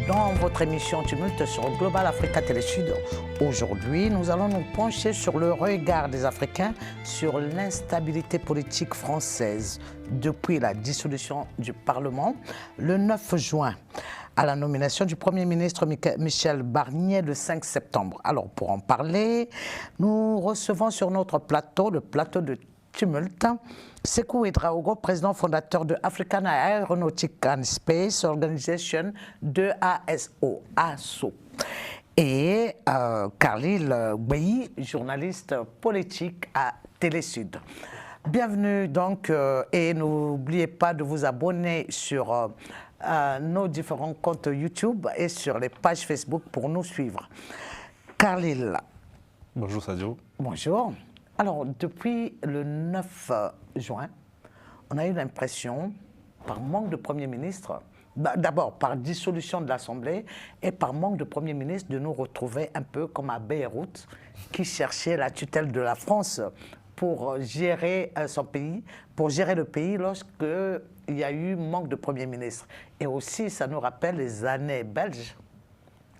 dans votre émission Tumulte sur Global Africa Télé Sud. Aujourd'hui, nous allons nous pencher sur le regard des Africains sur l'instabilité politique française depuis la dissolution du Parlement le 9 juin à la nomination du Premier ministre Michel Barnier le 5 septembre. Alors, pour en parler, nous recevons sur notre plateau, le plateau de Tumulte, Sékou Ouédraogo, président fondateur de African Aeronautic and Space Organization de ASO. Et Khalil Bey, journaliste politique à Télésud. Bienvenue donc et n'oubliez pas de vous abonner sur nos différents comptes YouTube et sur les pages Facebook pour nous suivre. Khalil. Bonjour Sadio. Bonjour. Alors, depuis le 9 juin, on a eu l'impression, par manque de Premier ministre, d'abord par dissolution de l'Assemblée et par manque de Premier ministre, de nous retrouver un peu comme à Beyrouth, qui cherchait la tutelle de la France pour gérer son pays, pour gérer le pays lorsqu'il y a eu manque de Premier ministre. Et aussi, ça nous rappelle les années belges.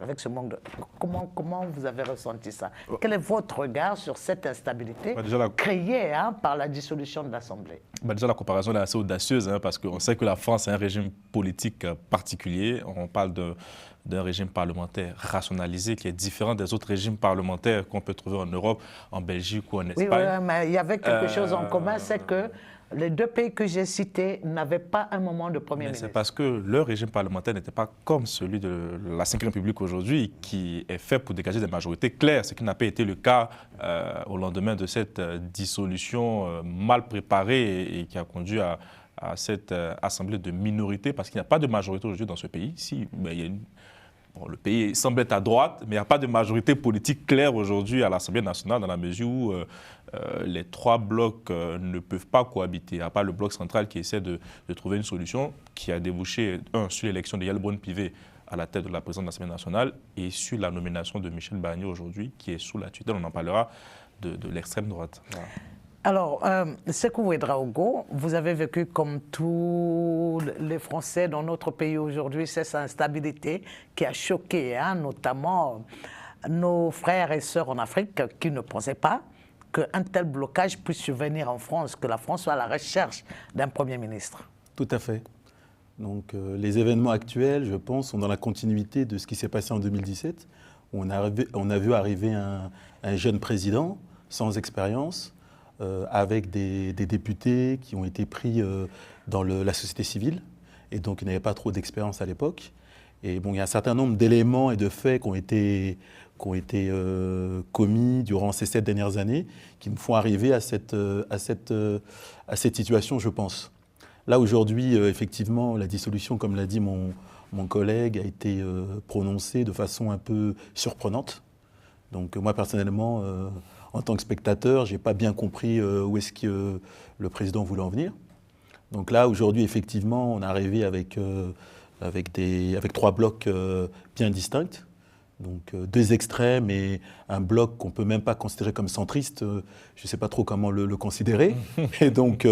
Avec ce manque de... Comment vous avez ressenti ça? Quel est votre regard sur cette instabilité créée par la dissolution de l'Assemblée? Déjà, la comparaison est assez audacieuse parce qu'on sait que la France est un régime politique particulier. On parle d'un régime parlementaire rationalisé qui est différent des autres régimes parlementaires qu'on peut trouver en Europe, en Belgique ou en Espagne. Oui, mais il y avait quelque chose en commun, c'est que les deux pays que j'ai cités n'avaient pas un moment de Premier ministre. C'est parce que leur régime parlementaire n'était pas comme celui de la Ve République aujourd'hui, qui est fait pour dégager des majorités claires, ce qui n'a pas été le cas au lendemain de cette dissolution mal préparée et qui a conduit à cette assemblée de minorité, parce qu'il n'y a pas de majorité aujourd'hui dans ce pays. Il y a le pays semble être à droite, mais il n'y a pas de majorité politique claire aujourd'hui à l'Assemblée nationale, dans la mesure où les trois blocs ne peuvent pas cohabiter, à part le bloc central qui essaie de trouver une solution qui a débouché, sur l'élection de Yael Braun-Pivet à la tête de la présidence de l'Assemblée nationale et sur la nomination de Michel Barnier aujourd'hui, qui est sous la tutelle, on en parlera, de l'extrême droite. Voilà. Alors, Sékou Ouédraogo, vous avez vécu comme tous les Français dans notre pays aujourd'hui, cette instabilité qui a choqué, notamment nos frères et sœurs en Afrique qui ne pensaient pas qu'un tel blocage puisse survenir en France, que la France soit à la recherche d'un Premier ministre. Tout à fait. Donc, les événements actuels, je pense, sont dans la continuité de ce qui s'est passé en 2017, où on a vu arriver un jeune président sans expérience, avec des députés qui ont été pris dans la société civile, et donc ils n'avaient pas trop d'expérience à l'époque. Et bon, il y a un certain nombre d'éléments et de faits qui ont été commis durant ces 7 dernières années qui nous font arriver à cette situation, je pense. Là, aujourd'hui, effectivement, la dissolution, comme l'a dit mon collègue, a été prononcée de façon un peu surprenante. Donc moi, personnellement, en tant que spectateur, je n'ai pas bien compris où est-ce que le président voulait en venir. Donc là, aujourd'hui, effectivement, on est arrivé avec 3 blocs bien distincts. Donc 2 extrêmes et un bloc qu'on ne peut même pas considérer comme centriste. Je ne sais pas trop comment le considérer. Et donc,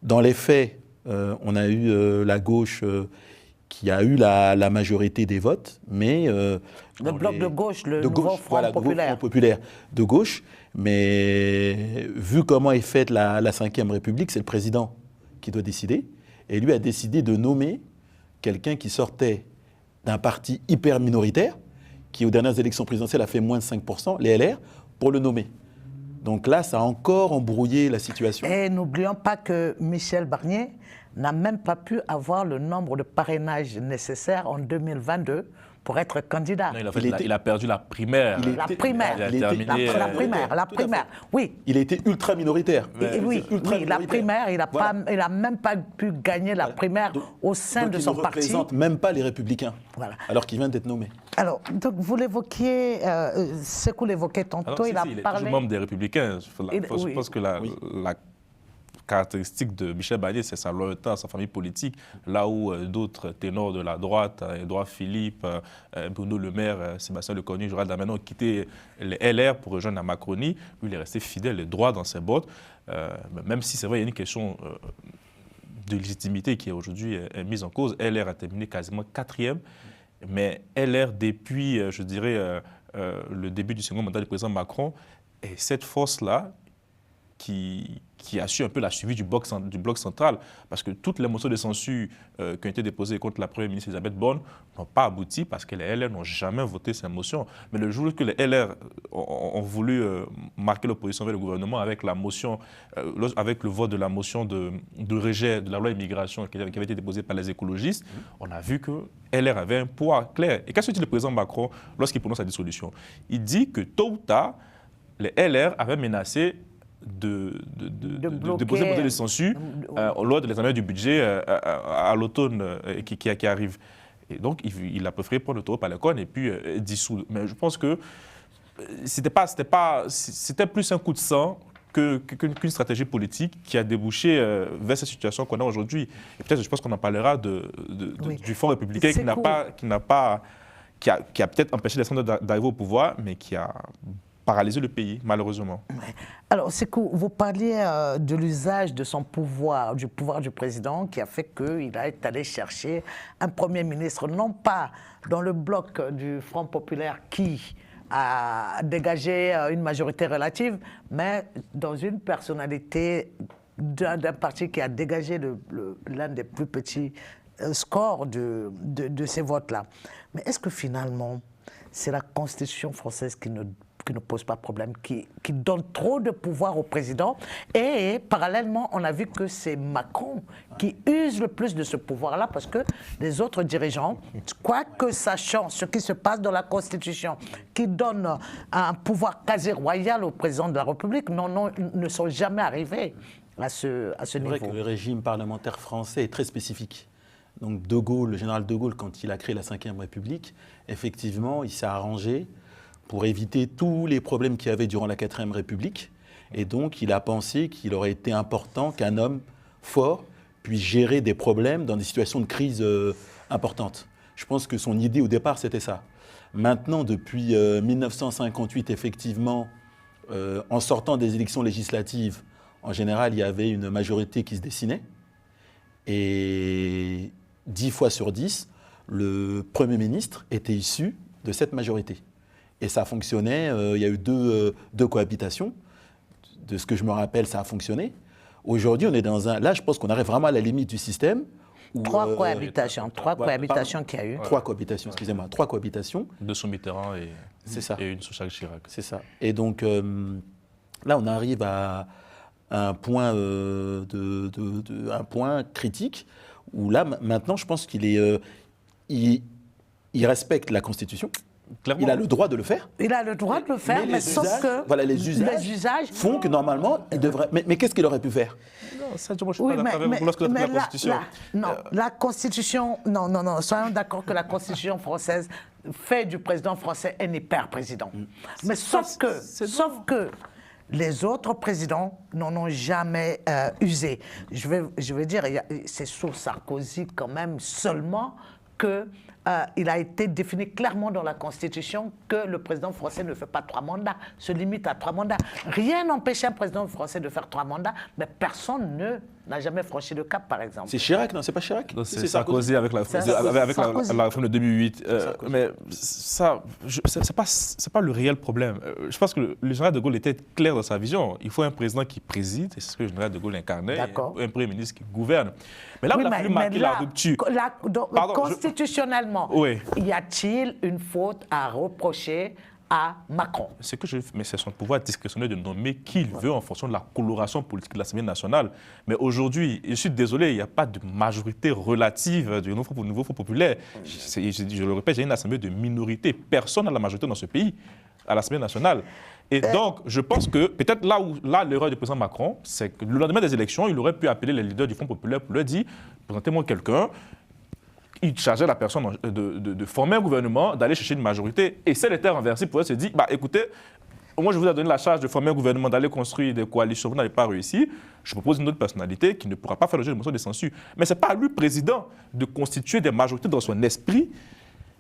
dans les faits, on a eu la gauche qui a eu la majorité des votes, mais... le bloc de gauche, le nouveau Front populaire. Front populaire de gauche, mais vu comment est faite la Ve République, c'est le président qui doit décider, et lui a décidé de nommer quelqu'un qui sortait d'un parti hyper minoritaire, qui aux dernières élections présidentielles a fait moins de 5%, les LR, pour le nommer. Donc là, ça a encore embrouillé la situation. Et n'oublions pas que Michel Barnier n'a même pas pu avoir le nombre de parrainages nécessaires en 2022 pour être candidat. Non, il a perdu la primaire. La primaire, oui. Il a été ultra minoritaire. Oui, la primaire, il n'a même pas pu gagner la primaire au sein de son parti. Il ne représente même pas les Républicains, alors qu'il vient d'être nommé. Alors, donc vous l'évoquiez, Sékou l'évoquait tantôt, il a parlé... Il est membre des Républicains. Je pense que la caractéristique de Michel Barnier, c'est sa loyauté à sa famille politique, là où d'autres ténors de la droite, Édouard Philippe, Bruno Le Maire, Sébastien Lecornu, Gérald Darmanin ont quitté les LR pour rejoindre la Macronie. Lui, il est resté fidèle et droit dans ses bottes, même si c'est vrai, il y a une question de légitimité qui est aujourd'hui mise en cause. LR a terminé quasiment 4e, mais LR, depuis, je dirais, le début du second mandat du président Macron, est cette force-là qui assure un peu la suivi du bloc central, parce que toutes les motions de censure qui ont été déposées contre la Première ministre Elisabeth Borne n'ont pas abouti parce que les LR n'ont jamais voté ces motions. Mais le jour que les LR ont voulu marquer l'opposition vers le gouvernement avec la motion, avec le vote de la motion de rejet de la loi immigration qui avait été déposée par les écologistes, on a vu que LR avait un poids clair. Et qu'est-ce que dit le président Macron lorsqu'il prononce sa dissolution? Il dit que tôt ou tard, les LR avaient menacé de déposer une motion de censure lors de l'examen du budget à l'automne qui arrive. Et donc, il a préféré prendre le taureau par les cornes et puis dissoudre. Mais je pense que c'était plus un coup de sang qu'une stratégie politique qui a débouché vers cette situation qu'on a aujourd'hui. Et peut-être, je pense qu'on en parlera du Front républicain qui a peut-être empêché les centres d'arriver au pouvoir, mais qui a paralyser le pays, malheureusement. Alors, c'est que vous parliez de l'usage de son pouvoir, du pouvoir du président, qui a fait qu'il est allé chercher un Premier ministre, non pas dans le bloc du Front populaire qui a dégagé une majorité relative, mais dans une personnalité d'un parti qui a dégagé l'un des plus petits scores de ces votes-là. Mais est-ce que finalement, c'est la Constitution française qui ne pose pas de problème, qui donne trop de pouvoir au président. Et parallèlement, on a vu que c'est Macron qui use le plus de ce pouvoir-là parce que les autres dirigeants, quoique sachant ce qui se passe dans la Constitution, qui donne un pouvoir quasi royal au président de la République, ne sont jamais arrivés à ce niveau. C'est vrai que le régime parlementaire français est très spécifique. Donc De Gaulle, le général de Gaulle, quand il a créé la Ve République, effectivement, il s'est arrangé pour éviter tous les problèmes qu'il y avait durant la Quatrième République. Et donc, il a pensé qu'il aurait été important qu'un homme fort puisse gérer des problèmes dans des situations de crise importantes. Je pense que son idée au départ, c'était ça. Maintenant, depuis 1958, effectivement, en sortant des élections législatives, en général, il y avait une majorité qui se dessinait. Et 10 fois sur 10, le Premier ministre était issu de cette majorité. Et ça fonctionnait, il y a eu deux cohabitations. De ce que je me rappelle, ça a fonctionné. Aujourd'hui, on est dans un... Là, je pense qu'on arrive vraiment à la limite du système. Trois cohabitations qu'il y a eu. Trois cohabitations, excusez-moi. 3 cohabitations. 2 sous Mitterrand et une sous Jacques Chirac. C'est ça. Et donc, là, on arrive à un point, un point critique où là, maintenant, je pense qu'il respecte la Constitution. Clairement. Il a le droit de le faire. Il a le droit de le faire, mais sauf que les usages font que normalement, il devrait... Mais qu'est-ce qu'il aurait pu faire? Non, ça, moi, je ne suis pas d'accord avec vous lorsque vous la Constitution. La Constitution... Non, soyons d'accord que la Constitution française fait du président français un hyper-président. Mais sauf que les autres présidents n'en ont jamais usé. Je vais dire, c'est sous Sarkozy quand même seulement qu'il a été défini clairement dans la Constitution que le président français ne fait pas 3 mandats, se limite à 3 mandats. Rien n'empêche un président français de faire 3 mandats, mais personne n'a jamais franchi le cap, par exemple. C'est Chirac, non? C'est pas Chirac? C'est Sarkozy avec la réforme de 2008. Mais ça, c'est pas le réel problème. Je pense que le général de Gaulle était clair dans sa vision. Il faut un président qui préside, c'est ce que le général de Gaulle incarnait, un premier ministre qui gouverne. Mais là, on a fallu marquer la rupture. Constitutionnellement, y a-t-il une faute à reprocher à Macron? Mais c'est son pouvoir discrétionnaire de nommer qui il veut en fonction de la coloration politique de l'Assemblée nationale. Mais aujourd'hui, je suis désolé, il n'y a pas de majorité relative du nouveau Front populaire. Je le répète, j'ai une assemblée de minorité. Personne n'a la majorité dans ce pays, à l'Assemblée nationale. Et donc, je pense que peut-être là l'erreur du président Macron, c'est que le lendemain des élections, il aurait pu appeler les leaders du Front populaire pour leur dire « Présentez-moi quelqu'un ». Il chargeait la personne de former un gouvernement, d'aller chercher une majorité. Et si elle était renversée, il pourrait se dire, écoutez, moi je vous ai donné la charge de former un gouvernement, d'aller construire des coalitions, vous n'avez pas réussi, je propose une autre personnalité qui ne pourra pas faire l'objet de motion de censure. Mais ce n'est pas à lui, président, de constituer des majorités dans son esprit.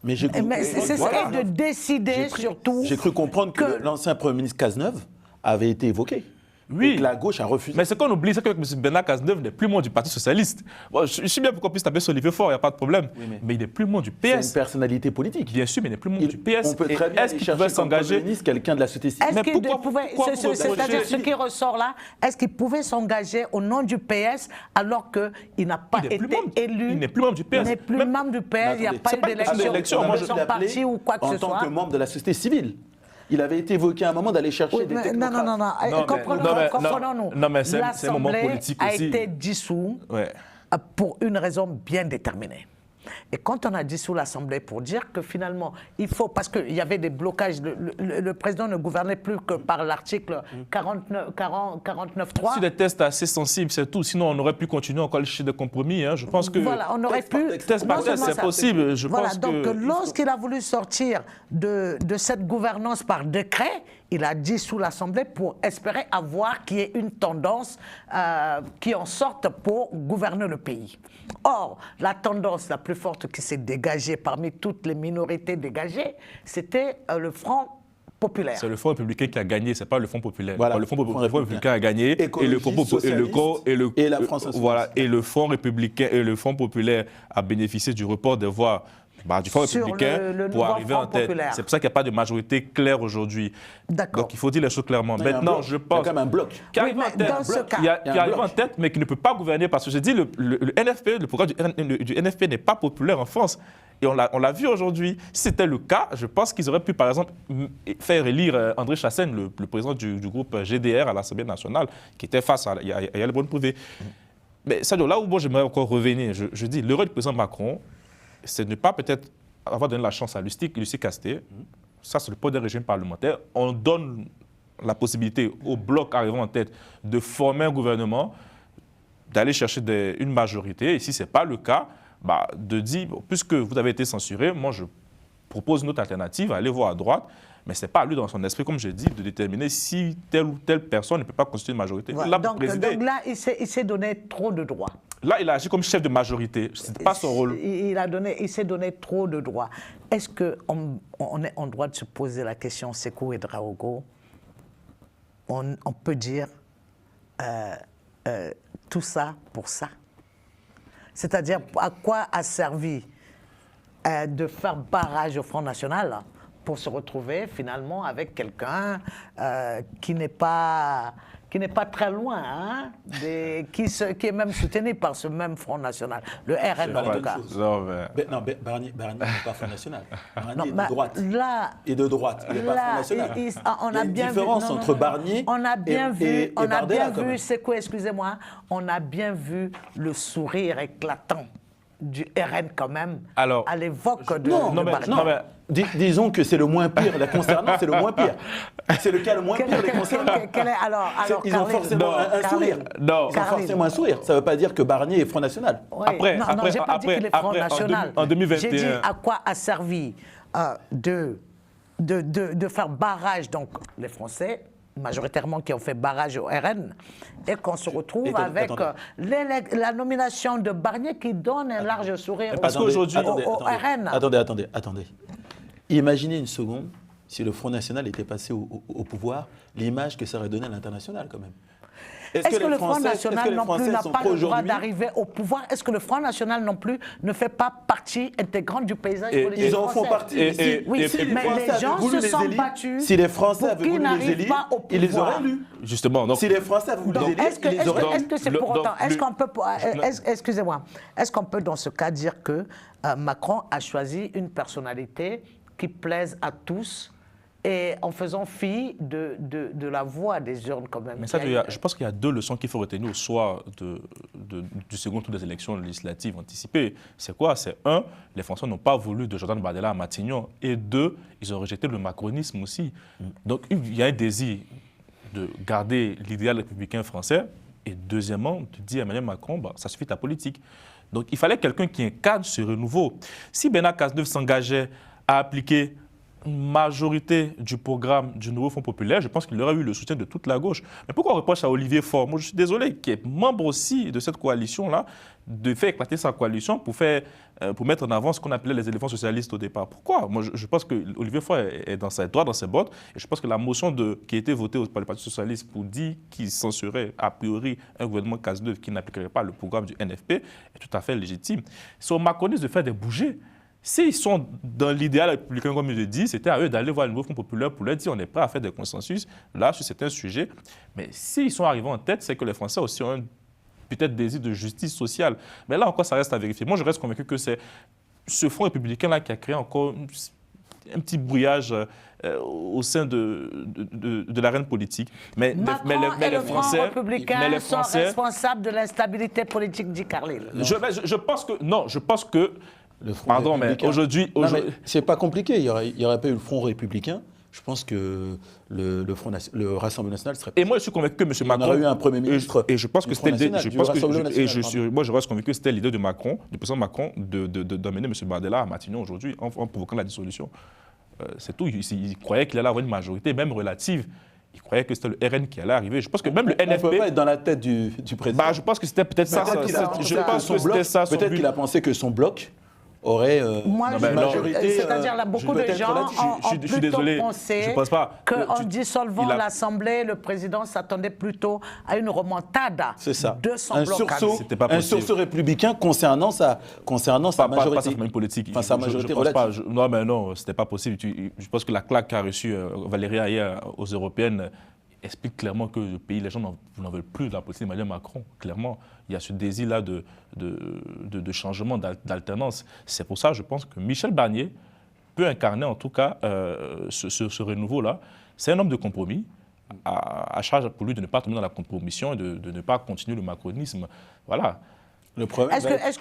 Mais c'est de décider surtout... J'ai cru comprendre que l'ancien Premier ministre Cazeneuve avait été évoqué. Oui. et que la gauche a refusé. Mais ce qu'on oublie, c'est que M. Bernard Cazeneuve n'est plus membre du Parti Socialiste. Bon, je suis bien pour qu'on puisse taper sur Olivier Faure, il n'y a pas de problème. Oui, mais il n'est plus membre du C'est PS. une personnalité politique. Bien sûr, mais il n'est plus membre du PS. On peut très bien est-ce aller qu'il pouvait chercher comme s'engager Premier ministre quelqu'un de la société civile. Est-ce Mais qu'il pourquoi pouvait, vous c'est-à-dire reprochez- ce qui ressort là, est-ce qu'il pouvait s'engager au nom du PS alors qu'il n'a pas Il n'est été plus membre. élu? Il n'est plus membre du PS. Il n'est plus Même- membre du PS, il n'y a Attendez, pas c'est eu pas une question d'élection, d'élection moi, de je son l'appelais parti ou quoi que en ce tant soit. que membre de la société civile. Il avait été évoqué à un moment d'aller chercher Oui, des mais technocrates. Non, comprenons-nous. non, mais c'est un moment L'Assemblée politique a aussi. été dissous Ouais. pour une raison bien déterminée. Et quand on a dissous l'Assemblée pour dire que finalement, il faut, parce qu'il y avait des blocages, le président ne gouvernait plus que par l'article 49.3. Sur des tests assez sensibles, c'est tout. Sinon, on aurait pu continuer encore à chercher des compromis. Hein. Je pense que Voilà, on aurait pu. test par non test, seulement c'est ça. possible. Je Voilà, pense donc que lorsqu'il a voulu sortir de cette gouvernance par décret, il a dissous l'Assemblée pour espérer avoir qu'il y ait une tendance qui en sorte pour gouverner le pays. Or, la tendance la plus forte qui s'est dégagée parmi toutes les minorités dégagées, c'était le Front populaire. c'est le Front républicain qui a gagné, c'est pas le Front populaire. Voilà, Le Front républicain a gagné Écologiste, socialiste et la France insoumise. voilà, et le Front républicain et le Front populaire a bénéficié du report des voix du Front Sur républicain le pour nouveau arriver Front en tête. populaire. C'est pour ça qu'il n'y a pas de majorité claire aujourd'hui. D'accord. Donc il faut dire les choses clairement. Non, il y a un Maintenant, bloc. je Il y a pense quand même un bloc. qui arrive Oui, en mais tête, dans ce cas- qui Il y a un arrive bloc. en tête, mais qui ne peut pas gouverner parce que j'ai dit le NFP, le programme du NFP n'est pas populaire en France. Et on l'a vu aujourd'hui. Si c'était le cas, je pense qu'ils auraient pu, par exemple, faire élire André Chassaigne, le président du groupe GDR à l'Assemblée nationale, qui était face à Yael Braun-Pivet. Mais ça, là où moi j'aimerais encore revenir, je dis, l'erreur du président Macron, c'est de ne pas peut-être avoir donné la chance à Lucie Casté. Ça, c'est le poids des régimes parlementaires. On donne la possibilité au bloc arrivant en tête de former un gouvernement, d'aller chercher une majorité. Et si ce n'est pas le cas, de dire, puisque vous avez été censuré, moi je propose une autre alternative, aller voir à droite, mais ce n'est pas à lui dans son esprit, comme je dis, de déterminer si telle ou telle personne ne peut pas constituer une majorité. Voilà. Là, Donc là, il s'est donné trop de droits. Là, il a agi comme chef de majorité. Ce n'était pas son rôle. Il s'est donné trop de droits. Est-ce qu'on est en droit de se poser la question, Sékou Ouédraogo, on peut dire tout ça pour ça? C'est-à-dire, à quoi a servi de faire barrage au Front National pour se retrouver finalement avec quelqu'un qui n'est pas très loin, hein, qui est même soutenu par ce même Front National, le RN pas en la tout même cas. chose. Non, mais- Non, Barnier n'est pas Front National. Barnier Non, est de mais droite. là, Et de droite, il n'est pas là, Front National. on Il y a a une bien différence vu, non, entre non, non. Barnier on a bien vu, et on a Bardella, bien quand vu, même. c'est quoi, excusez-moi, on a bien vu le sourire éclatant du RN quand même Alors, à l'évoque de non, mais- Barnier. non, mais- Disons que c'est le moins pire. La concernant, c'est le moins pire. C'est le cas le moins pire les concernant. Alors, Ils ont Carly, forcément un Carly, sourire. Non. Ils ont forcément un sourire. Ça ne veut pas dire que Barnier est Front National. Oui. Après- non, après- j'ai pas dit qu'il est Front après, en National. en 2021. J'ai dit à quoi a servi de faire barrage, donc les Français, majoritairement qui ont fait barrage au RN, et qu'on se retrouve avec la nomination de Barnier qui donne un large sourire Parce qu'aujourd'hui- au RN. Attendez. Imaginez une seconde si le Front National était passé au pouvoir, l'image que ça aurait donné à l'international quand même. Est-ce que les le Front Français- National est-ce que les non plus Français n'a sont pas pro le droit aujourd'hui d'arriver au pouvoir? Est-ce que le Front National non plus ne fait pas partie intégrante du paysage Et politique Ils en font français? partie. Et- Oui, si les mais Français les avaient gens voulu se les sont élire, battus si les Français pour avaient qu'ils voulu les n'arrivent élire, pas au ils les pouvoir. auraient élus. Justement, donc, Si les Français avaient voulu Donc, les élire, est-ce que, ils les est-ce que- auraient est-ce que c'est le- pour autant, donc, est-ce le- qu'on peut, excusez-moi, est-ce qu'on peut dans ce cas dire que Macron a choisi une personnalité qui plaise à tous et en faisant fi de la voix des urnes quand même? mais ça, je pense qu'il y a deux leçons qu'il faut retenir au soir du second tour des élections législatives anticipées. C'est quoi? C'est un, les Français n'ont pas voulu de Jordan Bardella à Matignon. Et deux, ils ont rejeté le macronisme aussi. Donc il y a un désir de garder l'idéal républicain français. Et deuxièmement, de dire à Emmanuel Macron, ça suffit ta politique. Donc il fallait quelqu'un qui incarne ce renouveau. Si Bernard Cazeneuve s'engageait à appliquer majorité du programme du nouveau Front populaire, je pense qu'il aurait eu le soutien de toute la gauche. Mais pourquoi on reproche à Olivier Faure? Moi, je suis désolé, qui est membre aussi de cette coalition-là, de faire éclater sa coalition pour mettre en avant ce qu'on appelait les éléphants socialistes au départ. Pourquoi? Moi, je pense que Olivier Faure est dans ses droits, dans ses bottes, et je pense que la motion qui a été votée par le Parti socialiste pour dire qu'il censurait a priori un gouvernement Cazeneuve qui n'appliquerait pas le programme du NFP est tout à fait légitime. C'est aux macronistes de faire des bougées. S'ils sont dans l'idéal républicain, comme je le dis, c'était à eux d'aller voir le nouveau Front populaire pour leur dire on est prêt à faire des consensus là sur certains sujets. Mais s'ils sont arrivés en tête, c'est que les Français aussi ont un peut-être désir de justice sociale. Mais là encore, ça reste à vérifier. Moi, je reste convaincu que c'est ce Front républicain-là qui a créé encore un petit brouillage au sein de l'arène politique. Mais les Français sont responsables de l'instabilité politique, dit Carlyle. Je pense que... Non, je pense que... Pardon, mais aujourd'hui... C'est pas compliqué. Il n'y aurait pas eu le Front républicain. Je pense que le Rassemblement national serait... Et moi, je suis convaincu que M. Macron... On aurait eu un Premier ministre. Et je pense que c'était l'idée... Moi, je reste convaincu que c'était l'idée de Macron, du président Macron, d'emmener M. Bardella à Matignon aujourd'hui en provoquant la dissolution. C'est tout. Il croyait qu'il allait avoir une majorité, même relative. Il croyait que c'était le RN qui allait arriver. Je pense que même le NFP... On ne peut pas être dans la tête du président. Je pense que c'était peut-être ça. Peut-être qu'il a pensé que son bloc aurait une majorité. C'est-à-dire là, beaucoup de gens ont plutôt pensé qu'en dissolvant l'Assemblée, le président s'attendait plutôt à une remontada de son blocage. Un sursaut républicain concernant sa majorité. Pas sa famille politique. Enfin, sa majorité relative. Non, mais non, c'était pas possible. Je pense que la claque qu'a reçue Valérie hier aux Européennes explique clairement que le pays, les gens n'en veulent plus de la politique d'Emmanuel Macron. Clairement, il y a ce désir-là de changement, d'alternance. C'est pour ça, je pense que Michel Barnier peut incarner en tout cas ce renouveau-là. C'est un homme de compromis, à charge pour lui de ne pas tomber dans la compromission et de ne pas continuer le macronisme. Voilà. Est-ce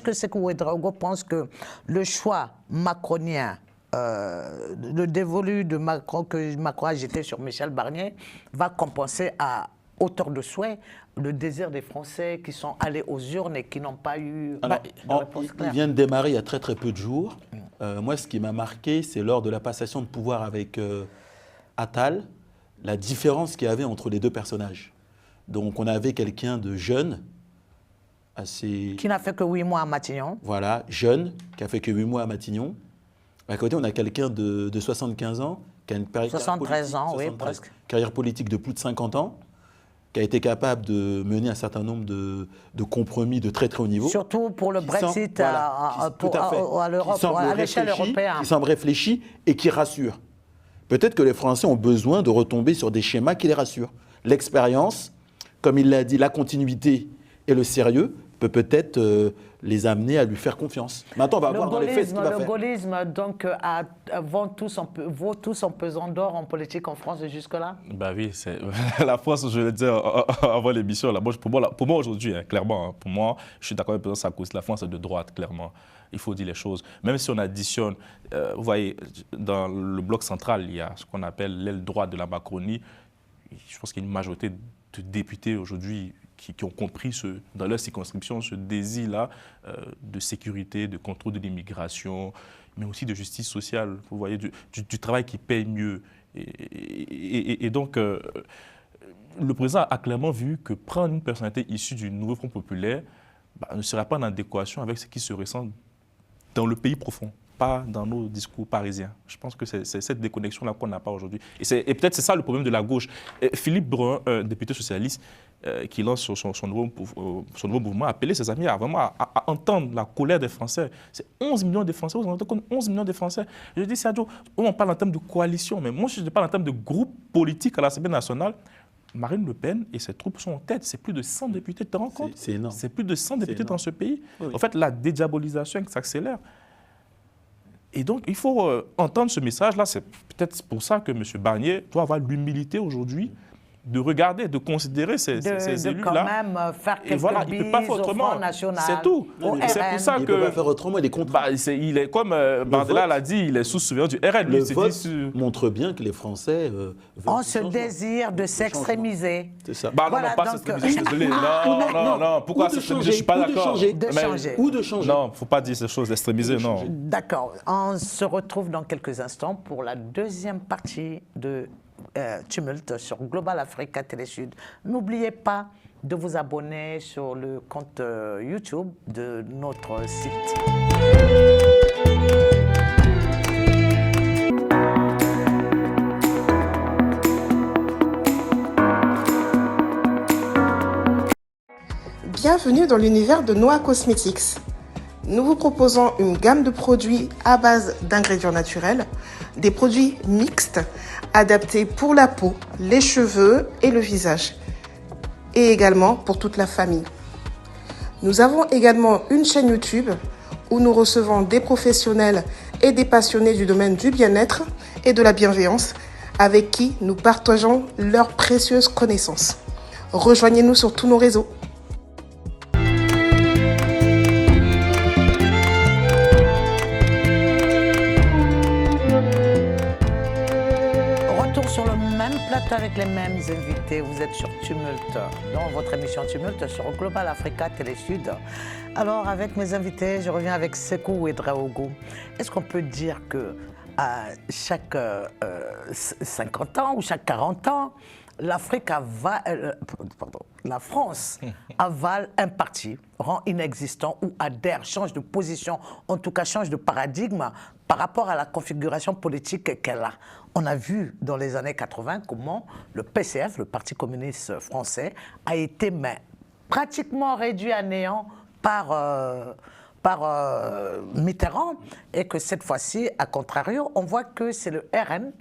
que Sékou Ouédraogo pense que le choix macronien, le dévolu de Macron que Macron a jeté sur Michel Barnier va compenser à hauteur de souhait le désir des Français qui sont allés aux urnes et qui n'ont pas eu de réponse claire? Il vient de démarrer il y a très très peu de jours. Moi, ce qui m'a marqué, c'est lors de la passation de pouvoir avec Attal, la différence qu'il y avait entre les deux personnages. Donc on avait quelqu'un de jeune, assez... Qui n'a fait que 8 mois à Matignon. Voilà, jeune, qui a fait que 8 mois à Matignon. À côté, on a quelqu'un de 75 ans, qui a une carrière politique de plus de 50 ans, qui a été capable de mener un certain nombre de compromis de très très haut niveau. Surtout pour le Brexit à l'Europe, à l'échelle européenne. Qui semble réfléchi et qui rassure. Peut-être que les Français ont besoin de retomber sur des schémas qui les rassurent. L'expérience, comme il l'a dit, la continuité et le sérieux peut-être les amener à lui faire confiance. Maintenant, on va voir dans les faits ce qu'il va faire. Le gaullisme, donc, vaut tout son pesant d'or en politique en France jusque-là? Oui, c'est la France, je le disais avant l'émission. Pour moi aujourd'hui, clairement, pour moi, je suis d'accord avec le président Sarkozy, la France est de droite, clairement. Il faut dire les choses. Même si on additionne, vous voyez, dans le bloc central, il y a ce qu'on appelle l'aile droite de la Macronie. Je pense qu'il y a une majorité de députés aujourd'hui qui ont compris dans leur circonscription ce désir-là de sécurité, de contrôle de l'immigration, mais aussi de justice sociale, vous voyez, du travail qui paye mieux. Et donc, le président a clairement vu que prendre une personnalité issue du nouveau Front populaire ne sera pas en adéquation avec ce qui se ressent dans le pays profond, pas dans nos discours parisiens. Je pense que c'est cette déconnexion-là qu'on n'a pas aujourd'hui. Et peut-être c'est ça le problème de la gauche. Philippe Brun, député socialiste, qui lance son nouveau mouvement, a appelé ses amis à vraiment à entendre la colère des Français. C'est 11 millions de Français, vous entendez comme 11 millions de Français. Je dis, Sadio, on parle en termes de coalition, mais moi je parle en termes de groupe politique à l'Assemblée nationale. Marine Le Pen et ses troupes sont en tête. C'est plus de 100 députés, tu te rends compte? C'est énorme. C'est plus de 100 députés dans ce pays. Oui. En fait, la dédiabolisation s'accélère. Et donc, il faut entendre ce message-là. C'est peut-être pour ça que M. Barnier doit avoir l'humilité aujourd'hui de regarder, de considérer ces de élus-là. quand même faire Et quelques voilà, il ne peut pas faire bises au autrement. Front National, C'est tout. au C'est RN. pour ça Il ne que... peut pas faire autrement, il est contraint. il est comme Mandela l'a dit, il est sous-souverain du RN. Le Lui, il s'est vote dit sur- montre bien que les Français veulent On du se changement. désire de Du changement. s'extrémiser. C'est ça. Bah non, Voilà, non, pas donc- s'extrémiser, je suis désolé. Non. Pourquoi Ou de s'extrémiser? Je changer, suis pas ou de d'accord. changer. De Mais- changer. Ou de changer. Non, il ne faut pas dire ces choses, d'extrémiser, non. D'accord. On se retrouve dans quelques instants pour la deuxième partie de Tumulte sur Global Africa Télé Sud. N'oubliez pas de vous abonner sur le compte YouTube de notre site. Bienvenue dans l'univers de Noah Cosmetics. Nous vous proposons une gamme de produits à base d'ingrédients naturels, des produits mixtes adaptés pour la peau, les cheveux et le visage, et également pour toute la famille. Nous avons également une chaîne YouTube où nous recevons des professionnels et des passionnés du domaine du bien-être et de la bienveillance avec qui nous partageons leurs précieuses connaissances. Rejoignez-nous sur tous nos réseaux. Retour sur le même plateau avec les mêmes invités. Vous êtes sur Tumulte, dans votre émission Tumulte sur Global Africa Télé Sud. Alors, avec mes invités, je reviens avec Sékou Ouédraogo. Est-ce qu'on peut dire que à chaque 50 ans ou chaque 40 ans, la France avale un parti, rend inexistant ou adhère, change de position, en tout cas change de paradigme par rapport à la configuration politique qu'elle a. On a vu dans les années 80 comment le PCF, le Parti communiste français, a été pratiquement réduit à néant par Mitterrand, et que cette fois-ci, à contrario, on voit que c'est le RN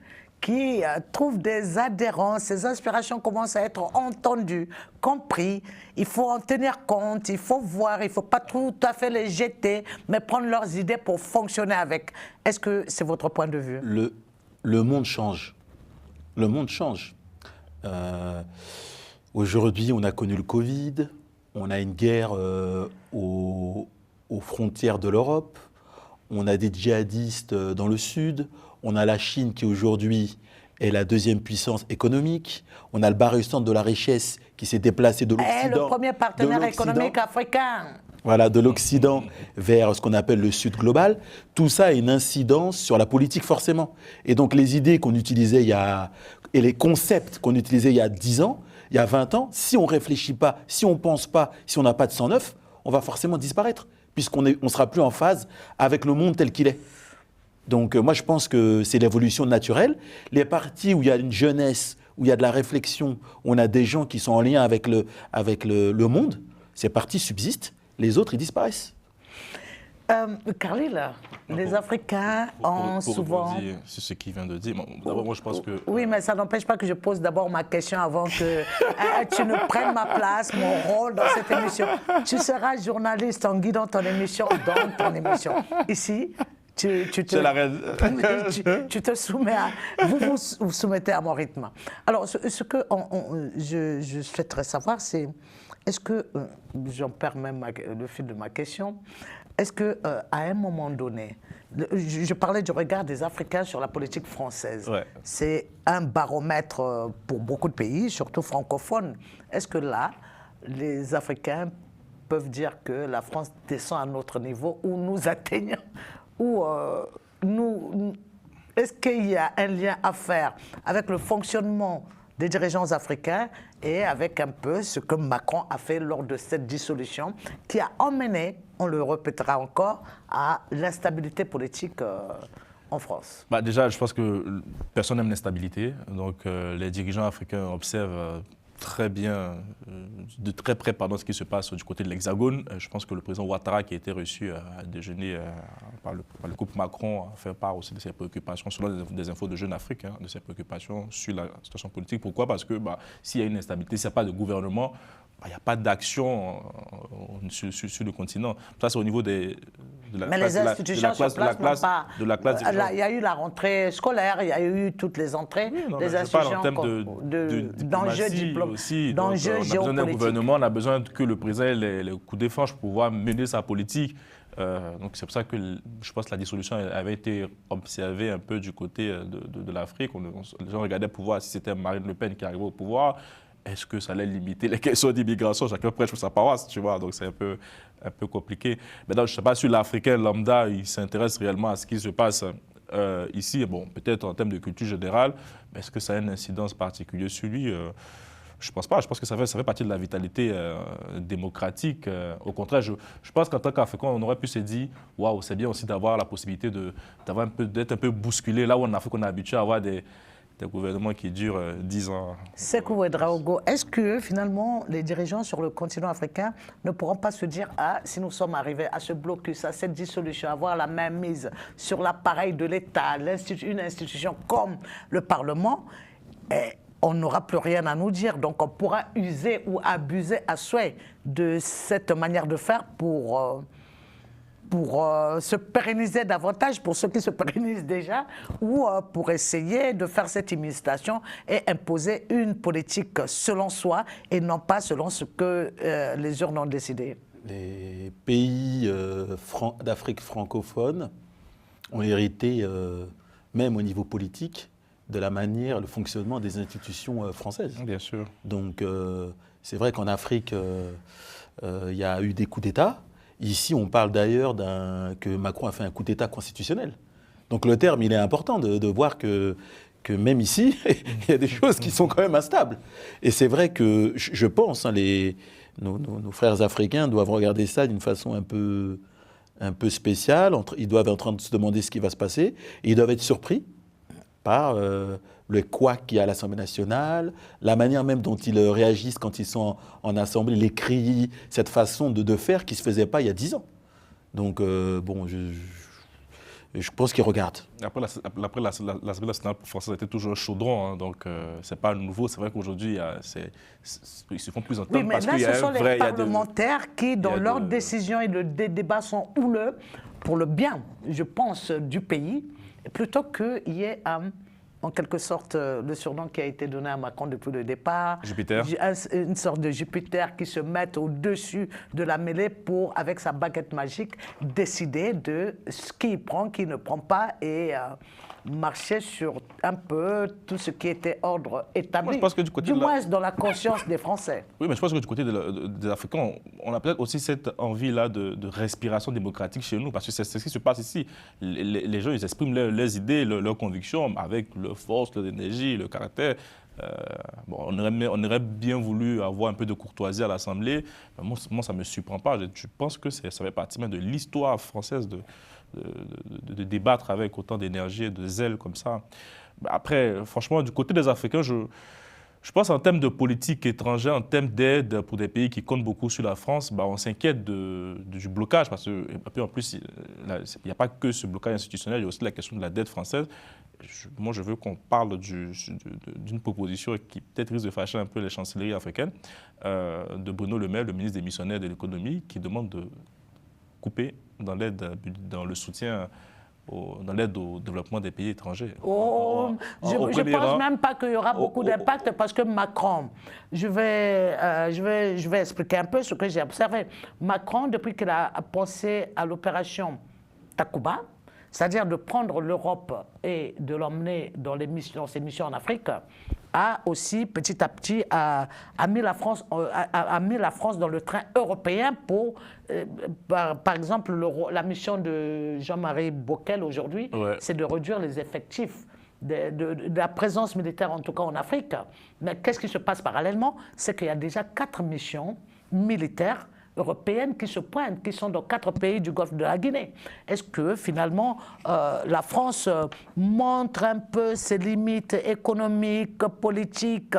qui trouve des adhérents, ses aspirations commencent à être entendues, comprises. Il faut en tenir compte, il faut voir, il ne faut pas tout à fait les jeter, mais prendre leurs idées pour fonctionner avec. Est-ce que c'est votre point de vue? Le monde change. Le monde change. Aujourd'hui, on a connu le Covid, on a une guerre aux frontières de l'Europe, on a des djihadistes dans le sud, on a la Chine qui aujourd'hui est la deuxième puissance économique, on a le barreau de la richesse qui s'est déplacé de l'Occident. Le premier partenaire économique africain. Voilà, de l'Occident vers ce qu'on appelle le Sud global. Tout ça a une incidence sur la politique forcément. Et donc les idées qu'on utilisait et les concepts qu'on utilisait il y a 10 ans, il y a 20 ans, si on ne réfléchit pas, si on ne pense pas, si on n'a pas de sang neuf, on va forcément disparaître, puisqu'on ne sera plus en phase avec le monde tel qu'il est. Donc moi je pense que c'est l'évolution naturelle. Les partis où il y a une jeunesse, où il y a de la réflexion, où on a des gens qui sont en lien avec le monde, ces partis subsistent, les autres ils disparaissent. Khalil, les Africains ont pour souvent... C'est ce qu'il vient de dire. Bon, d'abord, moi je pense que... Oui, mais ça n'empêche pas que je pose d'abord ma question avant que tu ne prennes ma place, mon rôle dans cette émission. Tu seras journaliste en guidant ton émission dans ton émission. Ici, tu te soumets vous soumettez à mon rythme. Alors, ce que je souhaiterais savoir, c'est, est-ce que, j'en perds même le fil de ma question, est-ce qu'à un moment donné, je parlais du regard des Africains sur la politique française, Ouais. c'est un baromètre pour beaucoup de pays, surtout francophones. Est-ce que là, les Africains peuvent dire que la France descend à notre niveau ou nous atteignons ou est-ce qu'il y a un lien à faire avec le fonctionnement des dirigeants africains et avec un peu ce que Macron a fait lors de cette dissolution qui a emmené, on le répétera encore, à l'instabilité politique en France? Déjà, je pense que personne n'aime l'instabilité. Donc, les dirigeants africains observent très bien, de très près, ce qui se passe du côté de l'Hexagone. Je pense que le président Ouattara, qui a été reçu à déjeuner par le couple Macron, a fait part aussi de ses préoccupations, selon des infos de Jeune Afrique, de ses préoccupations sur la situation politique. Pourquoi? Parce que s'il y a une instabilité, s'il n'y a pas de gouvernement, il n'y a pas d'action sur le continent. Ça, c'est au niveau de la Mais classe, les institutions sur place n'ont pas... de la classe dirigeante. Il y a eu la rentrée scolaire, il y a eu toutes les entrées des institutions. En termes d'enjeux aussi. D'enjeux On a besoin d'un gouvernement, on a besoin que le président ait les coups de franche pour pouvoir mener sa politique. Donc c'est pour ça que je pense que la dissolution avait été observée un peu du côté de l'Afrique. Les gens regardaient pour voir si c'était Marine Le Pen qui arrivait au pouvoir. Est-ce que ça allait limiter les questions d'immigration? Chacun prêche pour sa paroisse, tu vois, donc c'est un peu compliqué. Maintenant, je ne sais pas si l'Africain lambda, il s'intéresse réellement à ce qui se passe ici. Bon, peut-être en termes de culture générale, mais est-ce que ça a une incidence particulière sur lui? Je ne pense pas. Je pense que ça fait partie de la vitalité démocratique. Au contraire, je pense qu'en tant qu'Africain, on aurait pu se dire « Waouh, c'est bien aussi d'avoir la possibilité d'être un peu bousculé. » Là où en Afrique, on est habitué à avoir des gouvernements qui durent 10 ans. Sékou Ouédraogo, est-ce que finalement les dirigeants sur le continent africain ne pourront pas se dire « Ah, si nous sommes arrivés à ce blocus, à cette dissolution, à avoir la main mise sur l'appareil de l'État, une institution comme le Parlement, on n'aura plus rien à nous dire. Donc on pourra user ou abuser à souhait de cette manière de faire pour se pérenniser davantage, pour ceux qui se pérennisent déjà, ou pour essayer de faire cette imitation et imposer une politique selon soi et non pas selon ce que les urnes ont décidé. Les pays d'Afrique francophone ont hérité, même au niveau politique, de la manière, le fonctionnement des institutions françaises. Bien sûr. Donc c'est vrai qu'en Afrique, il y a eu des coups d'État. Ici, on parle d'ailleurs que Macron a fait un coup d'État constitutionnel. Donc le terme, il est important de voir que même ici, il y a des choses qui sont quand même instables. Et c'est vrai que je pense, hein, nos frères africains doivent regarder ça d'une façon un peu spéciale. Ils doivent être en train de se demander ce qui va se passer. Et ils doivent être surpris par le couac qu'il y a à l'Assemblée nationale, la manière même dont ils réagissent quand ils sont en Assemblée, les cris, cette façon de faire qui ne se faisait pas il y a 10 ans. Donc, bon, je pense qu'ils regardent. Après, l'Assemblée nationale française était toujours un chaudron, hein, donc c'est pas nouveau. C'est vrai qu'aujourd'hui, ils se font plus entendre. Oui, mais parce là, qu'il y a ce sont les parlementaires qui, dans leurs décisions et le débat, sont houleux pour le bien, je pense, du pays, plutôt qu'il y ait en quelque sorte le surnom qui a été donné à Macron depuis le départ. Jupiter. Une sorte de Jupiter qui se met au-dessus de la mêlée pour, avec sa baguette magique, décider de ce qu'il prend, qu'il ne prend pas et marcher sur un peu tout ce qui était ordre établi. Moi, je pense que du moins dans la conscience des Français. Oui, mais je pense que du côté des Africains, on a peut-être aussi cette envie-là de respiration démocratique chez nous, parce que c'est ce qui se passe ici. Les gens, ils expriment leurs idées, leurs convictions avec leur force, leur énergie, leur caractère. Bon, on aurait bien voulu avoir un peu de courtoisie à l'Assemblée. Moi, ça ne me surprend pas. Je pense que ça fait partie même de l'histoire française de débattre avec autant d'énergie et de zèle comme ça. Après, franchement, du côté des Africains, je pense en termes de politique étrangère, en termes d'aide pour des pays qui comptent beaucoup sur la France, on s'inquiète du blocage parce qu'en plus, il n'y a pas que ce blocage institutionnel, il y a aussi la question de la dette française. Moi, je veux qu'on parle d'une proposition qui peut-être risque de fâcher un peu les chancelleries africaines, de Bruno Le Maire, le ministre des Missionnaires de l'économie, qui demande de couper dans le soutien, dans l'aide au développement des pays étrangers. Je ne pense même pas qu'il y aura beaucoup d'impact parce que Macron, je vais expliquer un peu ce que j'ai observé. Macron, depuis qu'il a pensé à l'opération Takuba, c'est-à-dire de prendre l'Europe et de l'emmener dans ses missions en Afrique, a aussi petit à petit a mis la France dans le train européen pour, par exemple, la mission de Jean-Marie Bockel aujourd'hui, c'est de réduire les effectifs de la présence militaire, en tout cas en Afrique. Mais qu'est-ce qui se passe parallèlement? C'est qu'il y a déjà 4 missions militaires européennes qui se pointent, qui sont dans 4 pays du Golfe de la Guinée. Est-ce que finalement la France montre un peu ses limites économiques, politiques,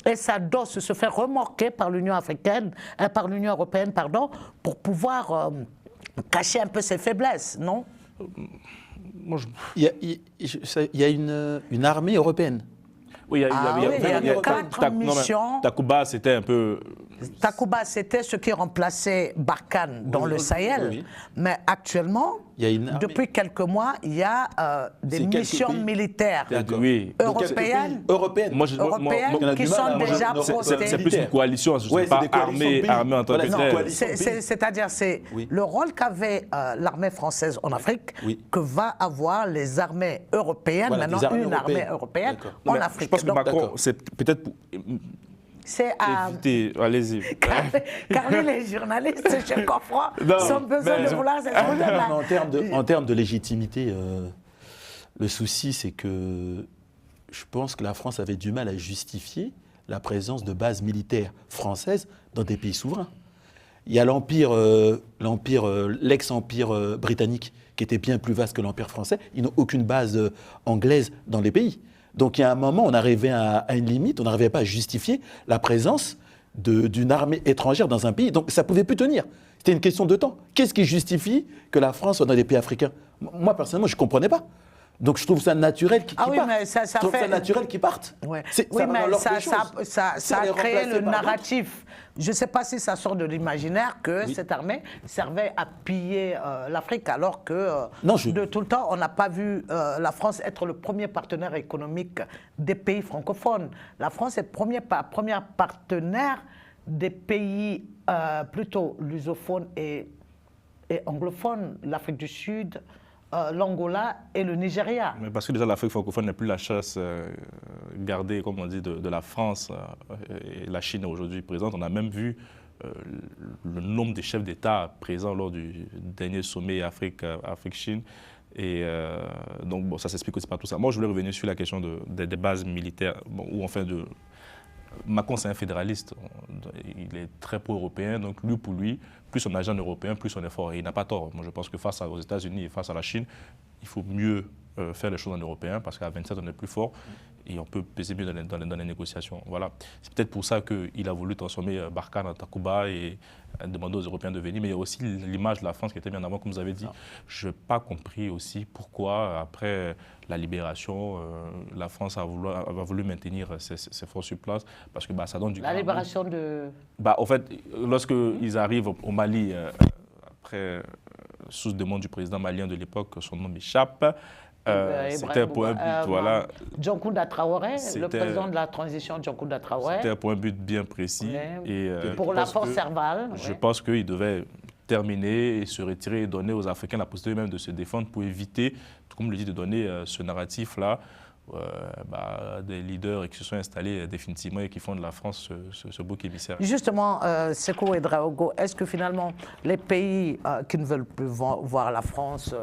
et ça doit se faire remorquer par l'Union européenne, pour pouvoir cacher un peu ses faiblesses, non? Il y a une armée européenne. Oui, il y a 4 missions. Takuba, c'était un peu Takuba, c'était ce qui remplaçait Barkhane dans le Sahel. oui. Mais actuellement, Il y a une armée. depuis quelques mois, il y a des C'est quelques missions pays. militaires D'accord. Oui. Donc, quelques européennes, pays européennes. Moi, européennes on a du qui mal sont à- moi, déjà je- postées. c'est plus une coalition, je ne Ouais, sais c'est pas des coalitions de pays. armée en tant Voilà, que c'est une telle. coalition. C'est-à-dire, c'est Oui. le rôle qu'avait l'armée française en Afrique Oui. que va avoir les armées européennes, Voilà, des maintenant armées une armée européennes. européenne D'accord. en Mais Afrique. Je pense que Donc, Macron, d'accord. c'est peut-être pour c'est à... éviter. Allez-y. Car les journalistes, je comprends, Non, sont besoin mais- de vouloir s'exprimer. En termes de légitimité, le souci, c'est que je pense que la France avait du mal à justifier la présence de bases militaires françaises dans des pays souverains. Il y a l'ex-empire britannique, qui était bien plus vaste que l'empire français. Ils n'ont aucune base anglaise dans les pays. Donc il y a un moment, on arrivait à une limite, on n'arrivait pas à justifier la présence d'une armée étrangère dans un pays. Donc ça ne pouvait plus tenir. C'était une question de temps. Qu'est-ce qui justifie que la France soit dans des pays africains? Moi, personnellement, je ne comprenais pas. Donc je trouve ça naturel qu'ils Ah oui, partent. mais ça je trouve fait- ça naturel qu'ils partent. Ouais. C'est- Oui, ça va dans mais l'ordre ça des choses. a les créé remplacer le par d'autres. narratif. Je ne sais pas si ça sort de l'imaginaire que Oui. cette armée servait à piller l'Afrique, alors que Non, de tout le temps, on n'a pas vu la France être le premier partenaire économique des pays francophones. La France est premier partenaire des pays plutôt lusophones et anglophones, l'Afrique du Sud, l'Angola et le Nigeria. Mais parce que déjà l'Afrique francophone n'est plus la chasse gardée, comme on dit, de la France et la Chine est aujourd'hui présente. On a même vu le nombre de chefs d'État présents lors du dernier sommet Afrique-Chine. Et donc, bon, ça s'explique aussi par tout ça. Moi, je voulais revenir sur la question des bases militaires, ou enfin de... Macron, c'est un fédéraliste. Il est très pro-européen, donc lui, pour lui, plus on agit en européen, plus on est fort. Et il n'a pas tort. Moi, je pense que face aux États-Unis et face à la Chine, il faut mieux faire les choses en européen, parce qu'à 27, on est plus fort et on peut peser mieux dans les négociations. Voilà. C'est peut-être pour ça qu'il a voulu transformer Barkhane en Takuba et demander aux Européens de venir. Mais il y a aussi l'image de la France qui était mise en avant, comme vous avez dit. Je n'ai pas compris aussi pourquoi, après la libération, la France a voulu maintenir ses forces sur place, parce que ça donne du La libération de... En fait, lorsqu'ils arrivent au Mali, après, sous demande du président malien de l'époque, son nom m'échappe, c'était pour un but, voilà. Djankounda Traoré, le C'était- président de la transition Djankounda Traoré. C'était pour un but bien précis. Ouais. Et, Pour je la pense force que- servale. Je ouais. pense qu'il devait terminer et se retirer et donner aux Africains la possibilité même de se défendre pour éviter, comme le dit, de donner ce narratif-là des leaders qui se sont installés définitivement et qui font de la France ce bouc émissaire. Justement, Sékou Ouédraogo, est-ce que finalement les pays qui ne veulent plus voir la France,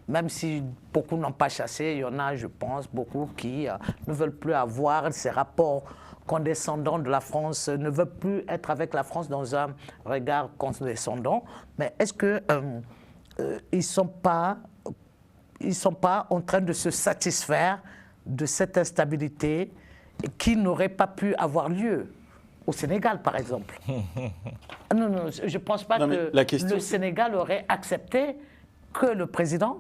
même si beaucoup n'ont pas chassé, il y en a, je pense, beaucoup qui ne veulent plus avoir ces rapports condescendants de la France, ne veulent plus être avec la France dans un regard condescendant, mais est-ce que ils sont pas en train de se satisfaire de cette instabilité qui n'aurait pas pu avoir lieu au Sénégal, par exemple? Non, je ne pense pas Non, mais que la question, le c'est- Sénégal aurait accepté que le président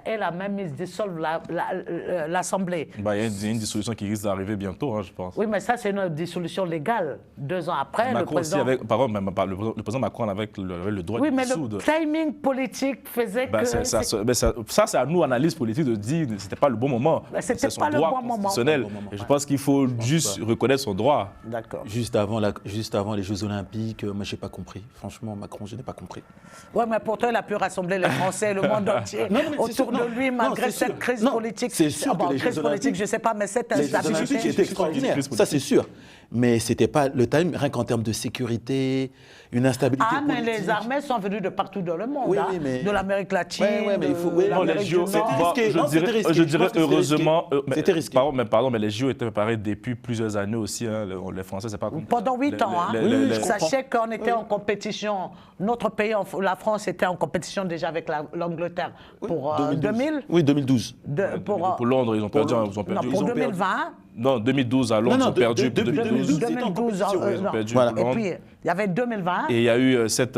ait la même mise dissolve l'Assemblée. Il y a une dissolution qui risque d'arriver bientôt, hein, je pense. Oui, mais ça, c'est une dissolution légale. 2 ans après, le Macron aussi, président... le président Macron avait le droit Oui, de mais dissoudre. le timing politique faisait que... Ça, c'est à nous, analystes politiques, de dire que ce n'était pas le bon moment. Ben, c'était C'est son pas le droit bon moment. constitutionnel. Et je pense qu'il faut juste reconnaître son droit. D'accord. Juste avant les Jeux Olympiques, moi, je n'ai pas compris. Franchement, Macron, je n'ai pas compris. Oui, mais pourtant, il a pu rassembler les Français, le monde entier Non, mais c'est autour sûr, de non. lui, malgré Non, c'est cette sûr. crise Non, politique. c'est sûr que les crise Jeux politique, Olympiques- je ne sais pas, mais cette Les Jeux Olympiques instabilité... étaient extraordinaires, ça c'est sûr. Mais c'était pas le time, rien qu'en termes de sécurité, une instabilité Ah, mais politique. les armées sont venues de partout dans le monde, Oui, hein, oui, mais- de l'Amérique latine, Ouais, mais il faut- de oui, Non, les l'Amérique JO, du Nord. risqué. Non, c'était risqué. je Je dirais pense que c'était heureusement. risqué. C'était risqué. Mais les JO étaient préparés depuis plusieurs années aussi. Hein. Les Français, c'est pas comme Pendant 8 ans, hein. je Sachez qu'on était en compétition, notre pays, la France était en compétition déjà avec l'Angleterre pour 2000. Oui, 2012. Pour Londres, ils ont perdu. non, Ils ont perdu. pour Ils ont 2020. Non, 2012 à Londres, Non, ils ont perdu. de- 2012, 2012, ils étaient en compétition, ils ont non. perdu Voilà. pour Et Londres. puis, il y avait 2020. Et il y a eu cette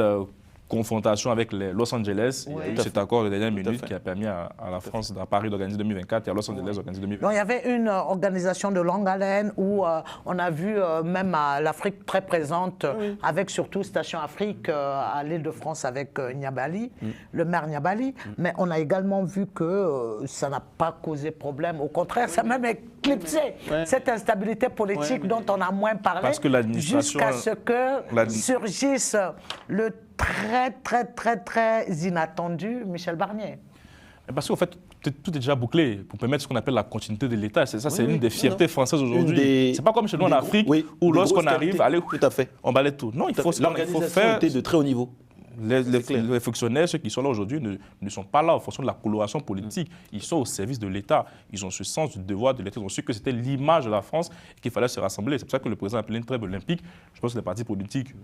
confrontation avec les Los Angeles. Il y a eu cet accord de dernière minute qui a permis à la France, à Paris, d'organiser 2024 et à Los Angeles d'organiser 2024. Donc, il y avait une organisation de longue haleine où on a vu même l'Afrique très présente, avec surtout Station Afrique à l'île de France avec Niabali, le maire Niabali. Mais on a également vu que ça n'a pas causé problème. Au contraire, ça a même éclipsé cette instabilité politique dont on a moins parlé, jusqu'à ce que surgisse le très inattendu Michel Barnier. Parce qu'en fait, tout est déjà bouclé pour permettre ce qu'on appelle la continuité de l'État. C'est une des fiertés françaises aujourd'hui. C'est pas comme chez nous en Afrique où lorsqu'on arrive, allez, on balaye tout. Non, il faut faire était de très haut niveau. Les fonctionnaires, ceux qui sont là aujourd'hui, ne sont pas là en fonction de la coloration politique. Ils sont au service de l'État. Ils ont ce sens du devoir de l'État. Ils ont su que c'était l'image de la France et qu'il fallait se rassembler. C'est pour ça que le président a appelé une trêve olympique. Je pense que les partis politiques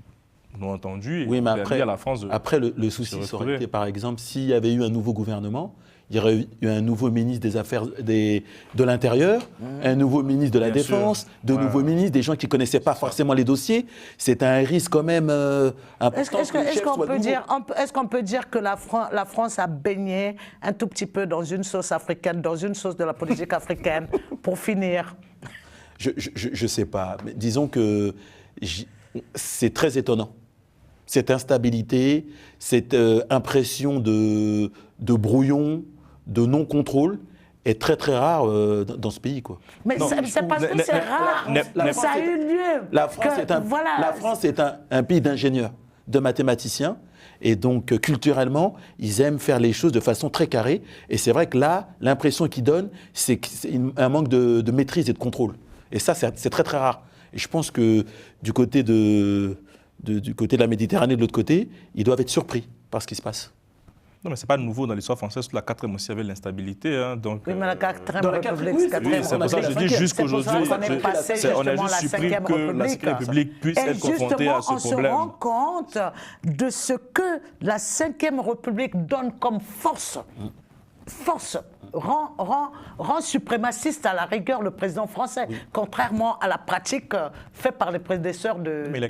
l'ont entendu et mais permis à la France de... Après, le souci, ça aurait été, par exemple, s'il y avait eu un nouveau gouvernement, il y aurait eu un nouveau ministre des Affaires de l'Intérieur, un nouveau ministre de la Défense, de nouveaux ministres, des gens qui ne connaissaient pas forcément les dossiers. C'est un risque quand même important. Est-ce qu'on peut dire que la France a baigné un tout petit peu dans une sauce africaine, dans une sauce de la politique africaine, pour finir? Je ne sais pas. Mais disons que c'est très étonnant. Cette instabilité, cette impression de brouillon, de non-contrôle est très rare dans ce pays, quoi. Mais c'est parce que c'est rare que ça a eu lieu. La France est un pays d'ingénieurs, de mathématiciens, et donc culturellement, ils aiment faire les choses de façon très carrée. Et c'est vrai que là, l'impression qu'ils donnent, c'est un manque de maîtrise et de contrôle. Et ça, c'est très rare. Et je pense que du côté de la Méditerranée, de l'autre côté, ils doivent être surpris par ce qui se passe. Non, mais ce n'est pas nouveau dans l'histoire française. La 4e aussi avait l'instabilité. Hein, donc, oui, mais la 4e République, c'est pour ça que je dis jusqu'aujourd'hui, on a juste surpris que la 5e République puisse être confrontée à ce problème. On se rend compte de ce que la 5e République donne comme force. Rend suprémaciste à la rigueur le président français, contrairement à la pratique faite par les prédécesseurs de... Mais il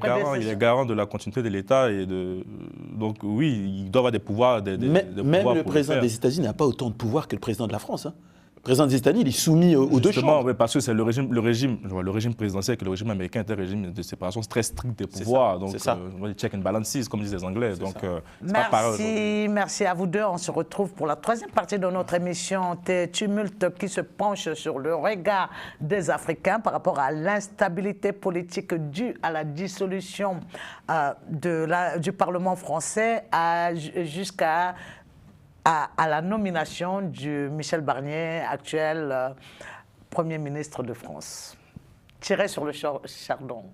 est garant de la continuité de l'État et donc oui, il doit avoir des pouvoirs. Même le président des États-Unis n'a pas autant de pouvoir que le président de la France. Hein. Le président des États-Unis, il est soumis aux deux chambres. Oui, parce que c'est le régime présidentiel que le régime américain est un régime de séparation très strict des pouvoirs. Donc, check and balances, comme disent les Anglais. Donc, merci à vous deux. On se retrouve pour la 3e partie de notre émission Tumulte qui se penche sur le regard des Africains par rapport à l'instabilité politique due à la dissolution du Parlement français jusqu'à la nomination de Michel Barnier, actuel Premier ministre de France. Tiré sur le chaudron.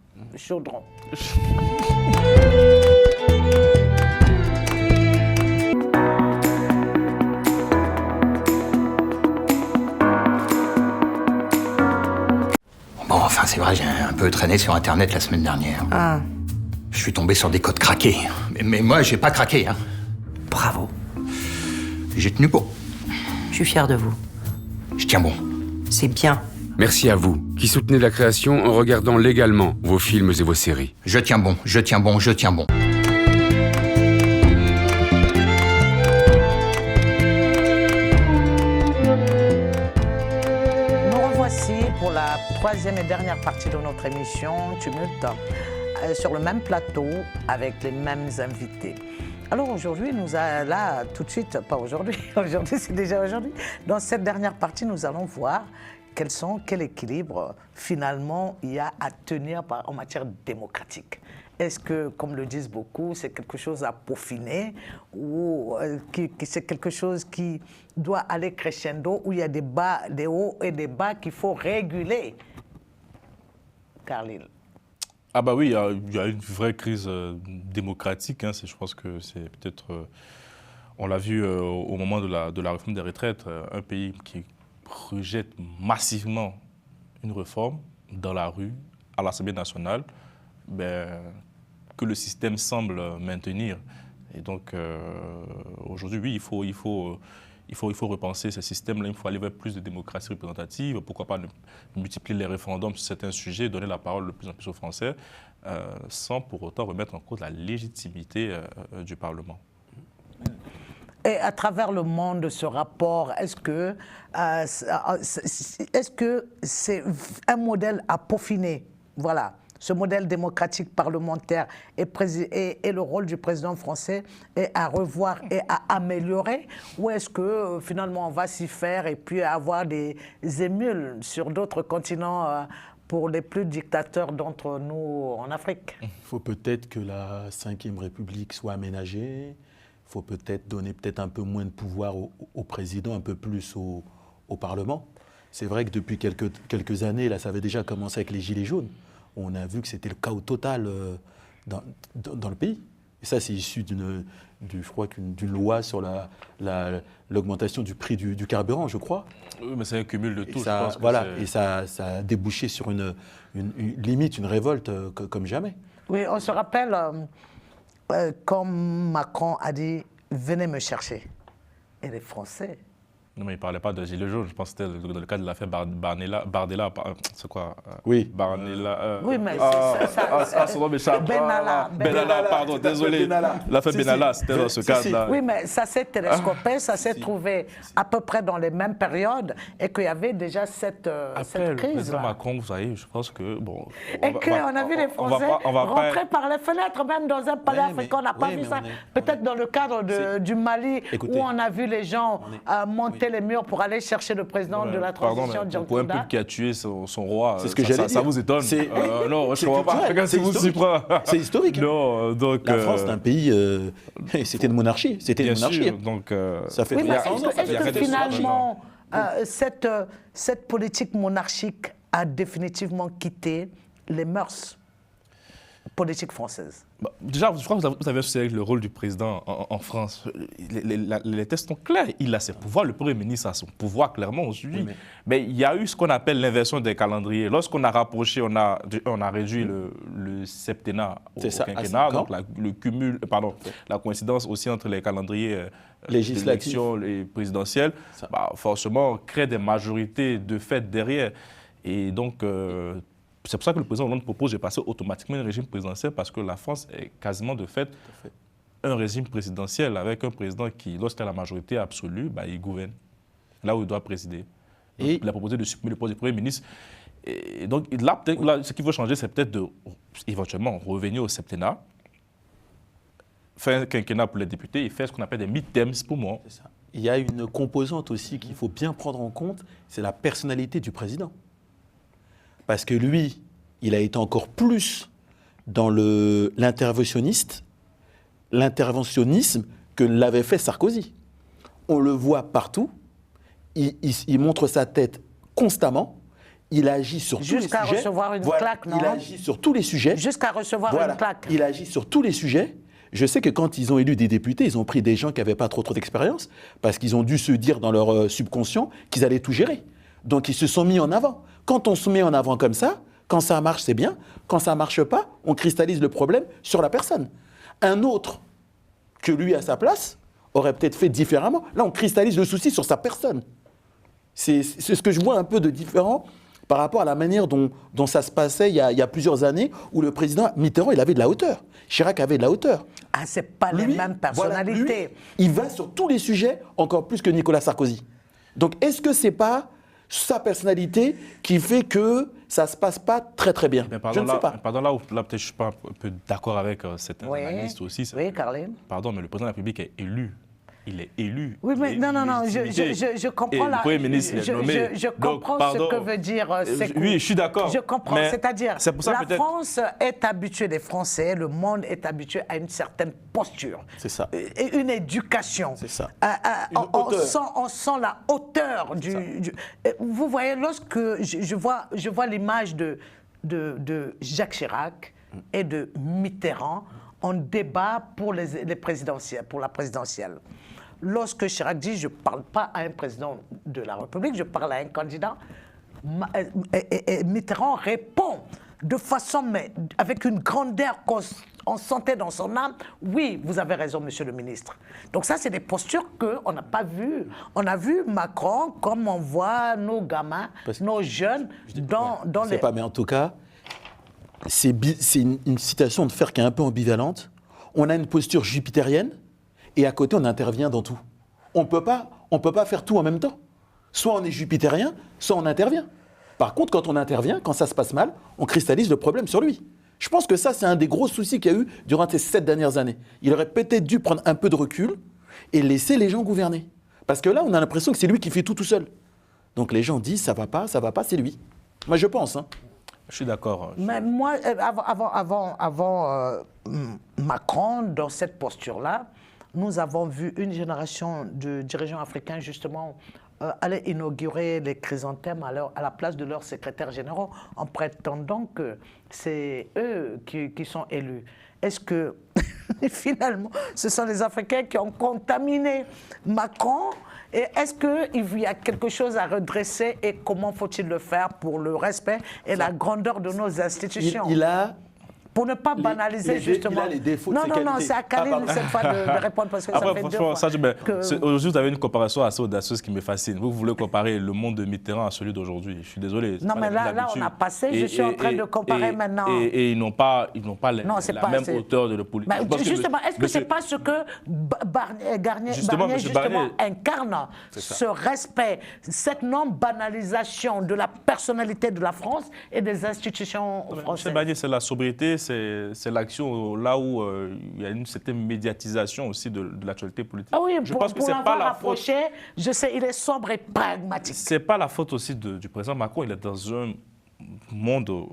Bon, enfin, c'est vrai, j'ai un peu traîné sur Internet la semaine dernière. Ah. Je suis tombé sur des codes craqués. Mais moi, j'ai pas craqué, hein. Bravo. J'ai tenu bon. Je suis fier de vous. Je tiens bon. C'est bien. Merci à vous, qui soutenez la création en regardant légalement vos films et vos séries. Je tiens bon, je tiens bon, je tiens bon. Nous revoici pour la 3e et dernière partie de notre émission Tumulte, sur le même plateau, avec les mêmes invités. Alors aujourd'hui, là, tout de suite, pas aujourd'hui, aujourd'hui c'est déjà aujourd'hui, dans cette dernière partie, nous allons voir quel équilibre finalement il y a à tenir en matière démocratique. Est-ce que, comme le disent beaucoup, c'est quelque chose à peaufiner ou c'est quelque chose qui doit aller crescendo, où il y a des hauts et des bas qu'il faut réguler? Carlyle. Ah bah oui, il y a une vraie crise démocratique. Hein, je pense que c'est peut-être... on l'a vu au moment de la réforme des retraites, un pays qui rejette massivement une réforme dans la rue, à l'Assemblée nationale, que le système semble maintenir. Et donc, aujourd'hui, oui, il faut il faut repenser ce système-là, il faut aller vers plus de démocratie représentative, pourquoi pas multiplier les référendums sur certains sujets, donner la parole de plus en plus aux Français, sans pour autant remettre en cause la légitimité du Parlement. Et à travers le monde, ce rapport, est-ce que c'est un modèle à peaufiner? Voilà, ce modèle démocratique parlementaire et le rôle du président français est à revoir et à améliorer? Ou est-ce que finalement on va s'y faire et puis avoir des émules sur d'autres continents pour les plus dictateurs d'entre nous en Afrique? Il faut peut-être que la Ve République soit aménagée. Il faut peut-être donner un peu moins de pouvoir au président, un peu plus au Parlement. C'est vrai que depuis quelques années, là, ça avait déjà commencé avec les Gilets jaunes. On a vu que c'était le chaos total dans le pays. Et ça, c'est issu d'une loi sur l'augmentation du prix du carburant, je crois. Oui, mais c'est un cumul de tout. Et ça a débouché sur limite une révolte comme jamais. Oui, on se rappelle... comme Macron a dit, venez me chercher. Et les Français. Non, mais il ne parlait pas de gilets jaunes. Je pense que c'était dans le cadre de l'affaire Bardella. C'est quoi Oui. Barnella. Oui, mais son nom m'échappe. Benalla, pardon, désolé. L'affaire Benalla, c'était dans ce cadre-là. Oui, mais ça s'est télescopé, ça s'est trouvé à peu près dans les mêmes périodes et qu'il y avait déjà cette crise. Le président Macron, vous savez, je pense que... Bon, et qu'on a vu les Français rentrer par les fenêtres, même dans un palais africain. On n'a pas vu ça. Peut-être dans le cadre du Mali, où on a vu les gens monter les murs pour aller chercher le président de la transition d'Irlanda. Pour un peuple qui a tué son roi, c'est ce que j'allais dire. Ça vous étonne? Non, je ne comprends pas. Regarde, c'est historique. Non, donc, la France, c'est un pays... c'était une monarchie. C'était une monarchie. Sûr, donc, ça fait est-ce que finalement, cette politique monarchique a définitivement quitté les mœurs politiques françaises? Déjà, je crois que vous avez observé le rôle du président en France. Les textes sont clairs. Il a ses pouvoirs. Le Premier ministre a son pouvoir, clairement, aujourd'hui. Oui, mais il y a eu ce qu'on appelle l'inversion des calendriers. Lorsqu'on a rapproché, on a réduit le septennat au quinquennat, donc le cumul, la coïncidence aussi entre les calendriers législatifs et présidentiels, forcément, crée des majorités de fait derrière. Et donc... c'est pour ça que le président Hollande propose de passer automatiquement un régime présidentiel, parce que la France est quasiment de fait un régime présidentiel avec un président qui, lorsqu'il a la majorité absolue, il gouverne là où il doit présider. Donc, il a proposé de supprimer le poste du Premier ministre. Et donc là, ce qu'il faut changer, c'est peut-être éventuellement revenir au septennat, faire un quinquennat pour les députés et faire ce qu'on appelle des mid-terms pour moi. C'est ça. Il y a une composante aussi qu'il faut bien prendre en compte, c'est la personnalité du président. Parce que lui, il a été encore plus dans l'interventionnisme que l'avait fait Sarkozy. On le voit partout, il montre sa tête constamment, il agit sur tous les sujets. Jusqu'à recevoir une claque, non? Il agit sur tous les sujets. Jusqu'à recevoir une claque. Il agit sur tous les sujets. Je sais que quand ils ont élu des députés, ils ont pris des gens qui n'avaient pas trop d'expérience, parce qu'ils ont dû se dire dans leur subconscient qu'ils allaient tout gérer. Donc ils se sont mis en avant. Quand on se met en avant comme ça, quand ça marche, c'est bien. Quand ça ne marche pas, on cristallise le problème sur la personne. Un autre que lui à sa place aurait peut-être fait différemment. Là, on cristallise le souci sur sa personne. C'est ce que je vois un peu de différent par rapport à la manière dont ça se passait il y a plusieurs années, où le président Mitterrand, il avait de la hauteur. Chirac avait de la hauteur. Ah, c'est pas les mêmes personnalités. Voilà, lui, il va sur tous les sujets, encore plus que Nicolas Sarkozy. Donc, est-ce que c'est pas sa personnalité qui fait que ça ne se passe pas très très bien? Je ne sais pas. Pardon, là peut-être je ne suis pas un peu d'accord avec cette analyste aussi. Oui, Caroline. Pardon, mais le président de la République est élu. Il est élu. Oui, mais non, je comprends. Le Premier ministre est nommé. Je comprends ce que veut dire Sékou. Oui, je suis d'accord. Je comprends, c'est-à-dire la France est habituée, les Français, le monde est habitué à une certaine posture. C'est ça. Et une éducation. C'est ça. On sent la hauteur du... Vous voyez, lorsque je vois l'image de Jacques Chirac et de Mitterrand, on débat pour les présidentielles, pour la présidentielle. Lorsque Chirac dit « je ne parle pas à un président de la République, je parle à un candidat », et Mitterrand répond de façon, mais avec une grandeur qu'on sentait dans son âme. Oui, vous avez raison, monsieur le ministre. Donc ça, c'est des postures qu'on n'a pas vues. On a vu Macron comme on voit nos gamins, nos jeunes, dans Je ne sais les... pas, mais en tout cas, c'est une citation de fer qui est un peu ambivalente. On a une posture jupitérienne et à côté, on intervient dans tout. On ne peut pas faire tout en même temps. Soit on est jupitérien, soit on intervient. Par contre, quand on intervient, quand ça se passe mal, on cristallise le problème sur lui. Je pense que ça, c'est un des gros soucis qu'il y a eu durant ces 7 dernières années. Il aurait peut-être dû prendre un peu de recul et laisser les gens gouverner. Parce que là, on a l'impression que c'est lui qui fait tout seul. Donc les gens disent, ça va pas, c'est lui. Moi, je pense. Hein. Je suis d'accord. Mais moi, avant Macron, dans cette posture-là, nous avons vu une génération de dirigeants africains, justement, aller inaugurer les chrysanthèmes à la place de leurs secrétaires généraux en prétendant que c'est eux qui sont élus. Est-ce que, finalement, ce sont les Africains qui ont contaminé Macron? Et est-ce qu'il y a quelque chose à redresser et comment faut-il le faire pour le respect et la grandeur de nos institutions? Il a... Pour ne pas banaliser, justement. Il a les défauts de non, ses non, qualités. c'est à Khalil cette fois de répondre parce que Après, ça fait 2 fois. Aujourd'hui, vous avez une comparaison assez audacieuse qui me fascine. Vous voulez comparer le monde de Mitterrand à celui d'aujourd'hui. Je suis désolé. Non, mais là, on a passé. Je suis en train de comparer maintenant. Et ils n'ont pas la même hauteur de la politique. Justement, est-ce que ce n'est pas ce que Barnier justement incarne, ce respect, cette non-banalisation de la personnalité de la France et des institutions françaises? Barnier, c'est la sobriété, c'est l'action là où il y a une certaine médiatisation aussi de l'actualité politique. Ah oui, je pense que c'est pas la faute. Je sais, il est sobre et pragmatique. C'est pas la faute aussi du président Macron. Il est dans un monde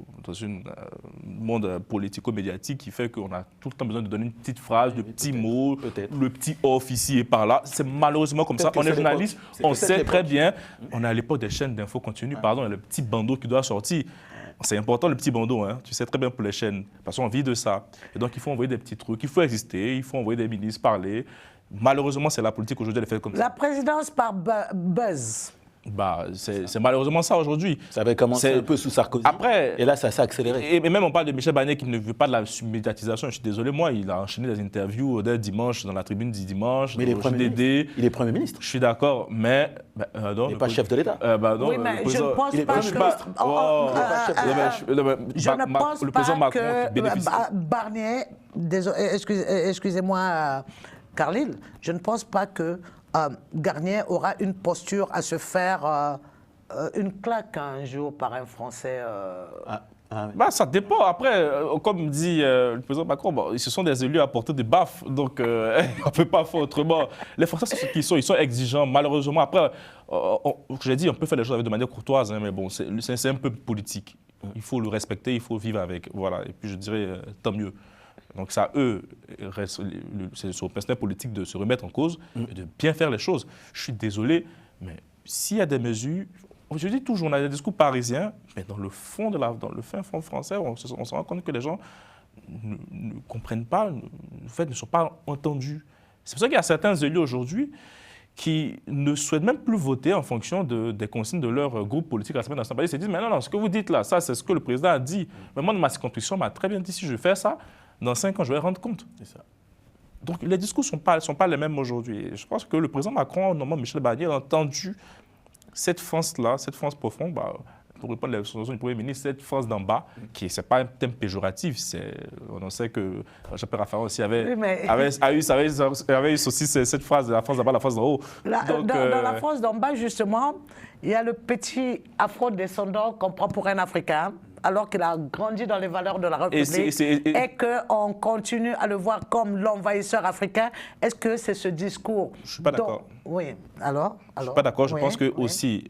politico-médiatique qui fait qu'on a tout le temps besoin de donner une petite phrase, de petits mots, le petit off ici et par là. C'est malheureusement comme ça. On est journaliste, on sait très bien. On est à l'époque des chaînes d'infos continues. Pardon, il y a le petit bandeau qui doit sortir. C'est important le petit bandeau, hein. Tu sais très bien pour les chaînes, parce qu'on vit de ça. Et donc il faut envoyer des petits trucs, il faut exister, il faut envoyer des ministres parler. Malheureusement, c'est la politique aujourd'hui, elle est faite comme ça. La présidence par buzz. Bah, c'est malheureusement ça aujourd'hui. Ça avait commencé un peu sous Sarkozy. Après, et là, ça s'est accéléré. Et même on parle de Michel Barnier qui ne veut pas de la médiatisation. Je suis désolé, moi, il a enchaîné des interviews dès dimanche dans la tribune du dimanche. Mais il est Premier ministre. Je suis d'accord, mais... il n'est pas chef de l'État. Oui, mais je ne pense pas que... Le président Macron Barnier... Excusez-moi, Khalil, je ne pense pas que Garnier aura une posture à se faire une claque un jour par un Français. Bah, ça dépend. Après, comme dit le président Macron, ce sont des élus à porter des baffes, donc on ne peut pas faire autrement. Les Français, c'est ce qu'ils sont, ils sont exigeants, malheureusement. Après, j'ai dit, on peut faire les choses de manière courtoise, hein, mais bon, c'est un peu politique. Il faut le respecter, il faut vivre avec. Voilà. Et puis je dirais, tant mieux. Donc c'est à eux, c'est au personnel politique de se remettre en cause et de bien faire les choses. Je suis désolé, mais s'il y a des mesures, je dis toujours, on a des discours parisiens, mais dans le fond fin fond français, on se rend compte que les gens ne comprennent pas, en fait, ne sont pas entendus. C'est pour ça qu'il y a certains élus aujourd'hui qui ne souhaitent même plus voter en fonction des consignes de leur groupe politique à la semaine nationale. Ils se disent, mais non, ce que vous dites là, ça c'est ce que le président a dit. Mais moi, dans ma circonscription, m'a très bien dit, si je fais ça, dans 5 ans, je vais rendre compte. C'est ça. Donc, les discours ne sont pas les mêmes aujourd'hui. Je pense que le président Macron, notamment Michel Barnier, a entendu cette France-là, cette France profonde, pour répondre à la question du Premier ministre, cette France d'en bas, qui ce n'est pas un thème péjoratif. On sait que Jean-Pierre Raffarin aussi avait eu aussi cette phrase de la France d'en bas, la France d'en haut. Dans la France d'en bas, justement, il y a le petit afro-descendant qu'on prend pour un Africain, alors qu'il a grandi dans les valeurs de la République et qu'on continue à le voir comme l'envahisseur africain. Est-ce que c'est ce discours? Je ne suis pas d'accord. Oui, alors je ne suis pas d'accord. Je pense que aussi,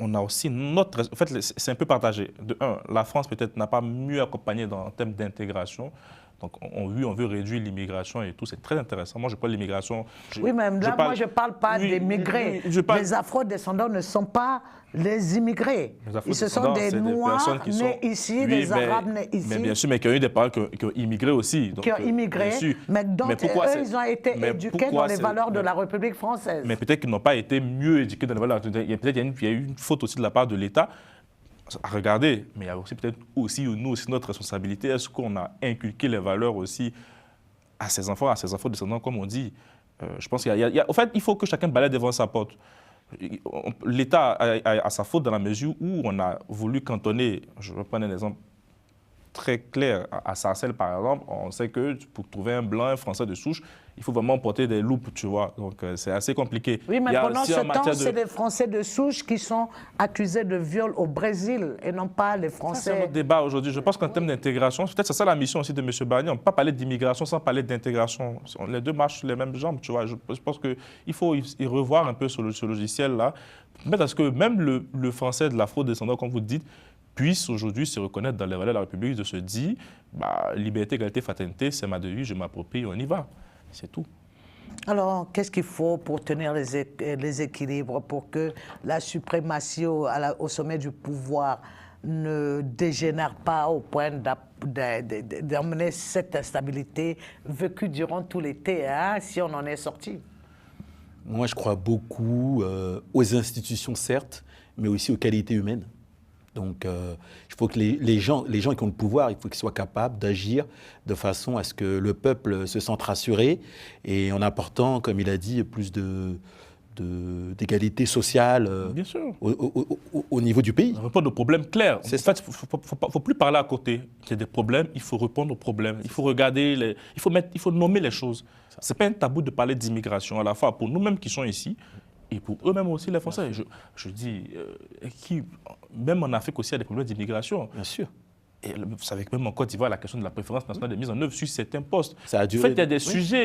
on a aussi notre... En fait, c'est un peu partagé. De un, la France peut-être n'a pas mieux accompagné en termes d'intégration. Donc, on veut réduire l'immigration et tout, c'est très intéressant. Moi, je parle de l'immigration. Oui, mais là, moi, je ne parle pas des migrés. Les afro-descendants ne sont pas les immigrés. Ce sont des Noirs nés ici, des Arabes nés ici. Mais bien sûr, mais qui ont eu des parents qui ont immigré aussi. Donc, qui ont immigré, mais dont eux, ils ont été éduqués dans les valeurs de la République française. Mais peut-être qu'ils n'ont pas été mieux éduqués dans les valeurs. Peut-être qu'il y a eu une faute aussi de la part de l'État. à regarder, mais il y a aussi peut-être aussi nous aussi notre responsabilité. Est-ce qu'on a inculqué les valeurs aussi à ses enfants descendants, comme on dit? Je pense en fait, il faut que chacun balaye devant sa porte. L'État a sa faute dans la mesure où on a voulu cantonner, je vais prendre un exemple très clair, à Sarcelles par exemple, on sait que pour trouver un blanc, un français de souche, il faut vraiment porter des loupes, tu vois, donc c'est assez compliqué. Oui, mais pendant ce temps, c'est de... les Français de souche qui sont accusés de viol au Brésil et non pas les Français. C'est un autre débat aujourd'hui. Je pense qu'en termes d'intégration, peut-être c'est ça la mission aussi de M. Barnier. On ne peut pas parler d'immigration sans parler d'intégration. Les deux marchent sur les mêmes jambes, tu vois. Je pense qu'il faut y revoir un peu ce logiciel-là, parce que même le français de l'afro-descendant, comme vous dites, puisse aujourd'hui se reconnaître dans les valeurs de la République, de se dire liberté, égalité, fraternité, c'est ma devise, je m'approprie, on y va. C'est tout. Alors, qu'est-ce qu'il faut pour tenir les équilibres, pour que la suprématie au sommet du pouvoir ne dégénère pas au point d'emmener cette instabilité vécue durant tout l'été, hein, si on en est sorti? Moi, je crois beaucoup aux institutions, certes, mais aussi aux qualités humaines. Donc, il faut que les gens qui ont le pouvoir, il faut qu'ils soient capables d'agir de façon à ce que le peuple se sente rassuré et en apportant, comme il a dit, plus d'égalité sociale Bien sûr. au niveau du pays. Répondre aux problèmes clairs. En C'est fait, il ne faut plus parler à côté. Il y a des problèmes, il faut répondre aux problèmes. Il faut regarder, il faut nommer les choses. Ce n'est pas un tabou de parler d'immigration, à la fois pour nous-mêmes qui sommes ici, et pour eux-mêmes aussi, les Français. Je dis, même en Afrique aussi, il y a des problèmes d'immigration. Bien sûr. Et vous savez que même en Côte d'Ivoire, la question de la préférence nationale de mise en œuvre sur certains postes. Ça a duré. En fait, il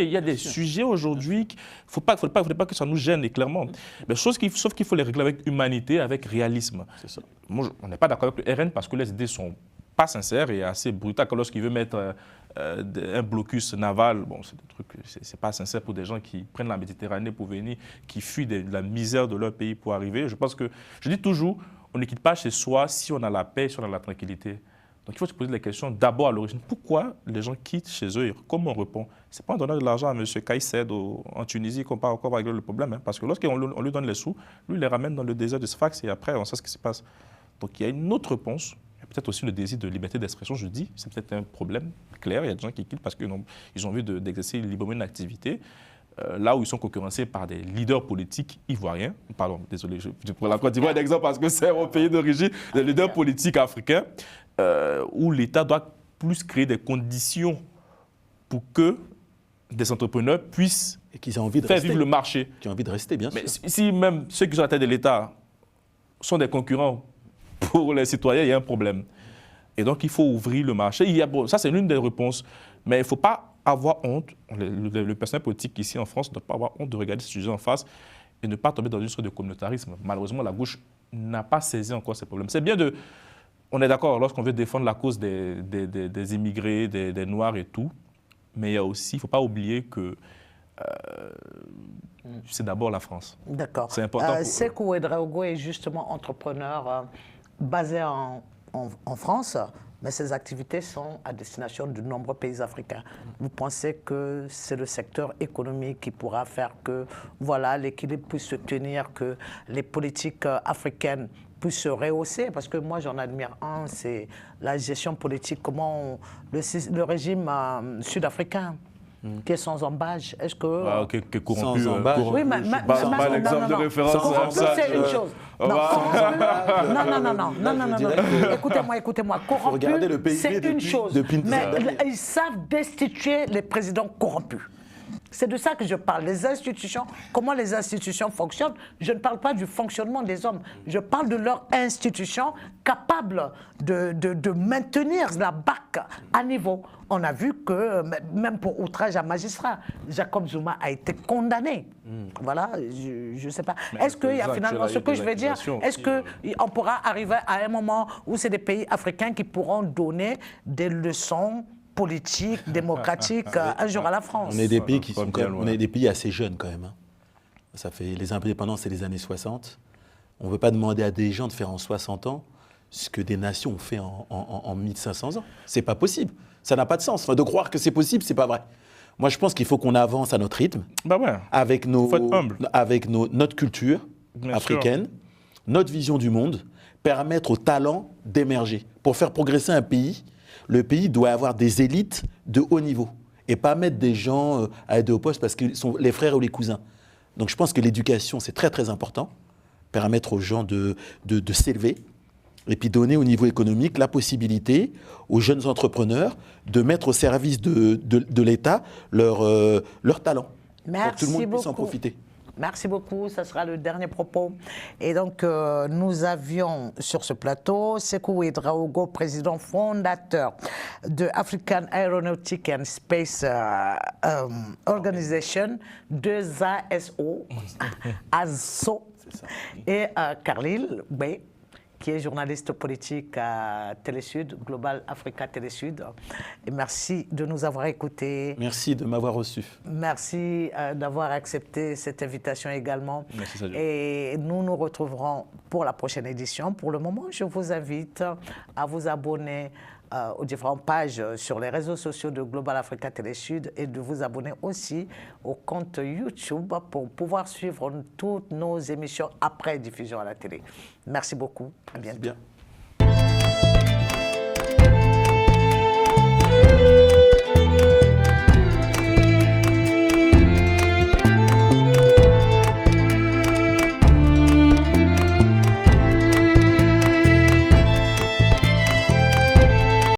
y a des sujets aujourd'hui qu'il ne faut pas que ça nous gêne, et clairement. Mais sauf qu'il faut les régler avec humanité, avec réalisme. C'est ça. Moi, on n'est pas d'accord avec le RN parce que les idées sont pas sincères et assez brutales. Lorsqu'il veut mettre un blocus naval, bon, c'est des trucs, c'est pas sincère pour des gens qui prennent la Méditerranée pour venir, qui fuient de la misère de leur pays pour arriver. Je pense que, je dis toujours, on ne quitte pas chez soi si on a la paix, si on a la tranquillité. Donc il faut se poser les questions d'abord à l'origine. Pourquoi les gens quittent chez eux et comment on répond? Ce n'est pas en donnant de l'argent à M. Kaïsed en Tunisie qu'on va régler le problème. Hein, parce que lorsqu'on lui donne les sous, lui il les ramène dans le désert de Sfax et après on sait ce qui se passe. Donc il y a une autre réponse. Il y a peut-être aussi le désir de liberté d'expression, je dis. C'est peut-être un problème clair. Il y a des gens qui quittent parce qu'ils ont envie d'exercer librement une activité. Là où ils sont concurrencés par des leaders politiques ivoiriens, pardon, désolé, je prends la Côte d'Ivoire d'exemple parce que c'est mon pays d'origine, des leaders politiques africains, où l'État doit plus créer des conditions pour que des entrepreneurs puissent et qu'ils aient envie de faire rester. Vivre le marché. Qui ont envie de rester, bien sûr. Mais si même ceux qui sont à la tête de l'État sont des concurrents pour les citoyens, il y a un problème. Et donc, il faut ouvrir le marché. Ça, c'est l'une des réponses. Mais il ne faut pas avoir honte. Le personnel politique ici en France ne doit pas avoir honte de regarder ce sujet en face et ne pas tomber dans une sorte de communautarisme. Malheureusement, la gauche n'a pas saisi encore ces problèmes. C'est bien de... On est d'accord, lorsqu'on veut défendre la cause des immigrés, des Noirs et tout, mais il y a aussi, il ne faut pas oublier que c'est d'abord la France. D'accord. C'est important. Sékou Ouédraogo est justement entrepreneur basé en France, mais ses activités sont à destination de nombreux pays africains. Vous pensez que c'est le secteur économique qui pourra faire que voilà, l'équilibre puisse se tenir, que les politiques africaines puissent se rehausser? Parce que moi, j'en admire un, c'est la gestion politique, comment le régime sud-africain, qui est sans embâche, est-ce que... qui est corrompu. Sans embâche. Oui, mais pas l'exemple de référence. Corrompu, c'est une chose. Non. Écoutez-moi. Corrompu, c'est une chose. Mais ils savent destituer les présidents corrompus. C'est de ça que je parle. Les institutions, comment les institutions fonctionnent. Je ne parle pas du fonctionnement des hommes. Je parle de leur institution capable de maintenir la barque à niveau. On a vu que, même pour outrage à magistrat, Jacob Zuma a été condamné. Voilà, je ne sais pas. Est-ce qu'il y a finalement, ce que je veux dire, est-ce qu'on pourra arriver à un moment où c'est des pays africains qui pourront donner des leçons politique, démocratique, un jour à la France? On est des pays on est des pays assez jeunes quand même. Hein. Ça fait les indépendances, c'est les années 60. On ne veut pas demander à des gens de faire en 60 ans ce que des nations ont fait en 1500 ans. C'est pas possible. Ça n'a pas de sens. Enfin, de croire que c'est possible, c'est pas vrai. Moi, je pense qu'il faut qu'on avance à notre rythme, avec notre culture africaine, notre vision du monde, permettre aux talents d'émerger. Pour faire progresser un pays, le pays doit avoir des élites de haut niveau et pas mettre des gens à des hauts postes parce qu'ils sont les frères ou les cousins. Donc je pense que l'éducation, c'est très très important, permettre aux gens de s'élever et puis donner au niveau économique la possibilité aux jeunes entrepreneurs de mettre au service de l'État leur talent. Merci pour que tout le monde puisse en beaucoup. profiter. Merci beaucoup, ce sera le dernier propos. Et donc, nous avions sur ce plateau Sékou Ouédraogo, président fondateur de African Aeronautic and Space Organization, 2ASO, ASO, et Carlyle Bey, qui est journaliste politique à Télésud, Global Africa Télésud. Et merci de nous avoir écoutés. Merci de m'avoir reçu. Merci d'avoir accepté cette invitation également. Merci, Sadio. Et nous nous retrouverons pour la prochaine édition. Pour le moment, je vous invite à vous abonner aux différentes pages sur les réseaux sociaux de Global Africa Télésud et de vous abonner aussi au compte YouTube pour pouvoir suivre toutes nos émissions après diffusion à la télé. Merci beaucoup. À bientôt. Bien.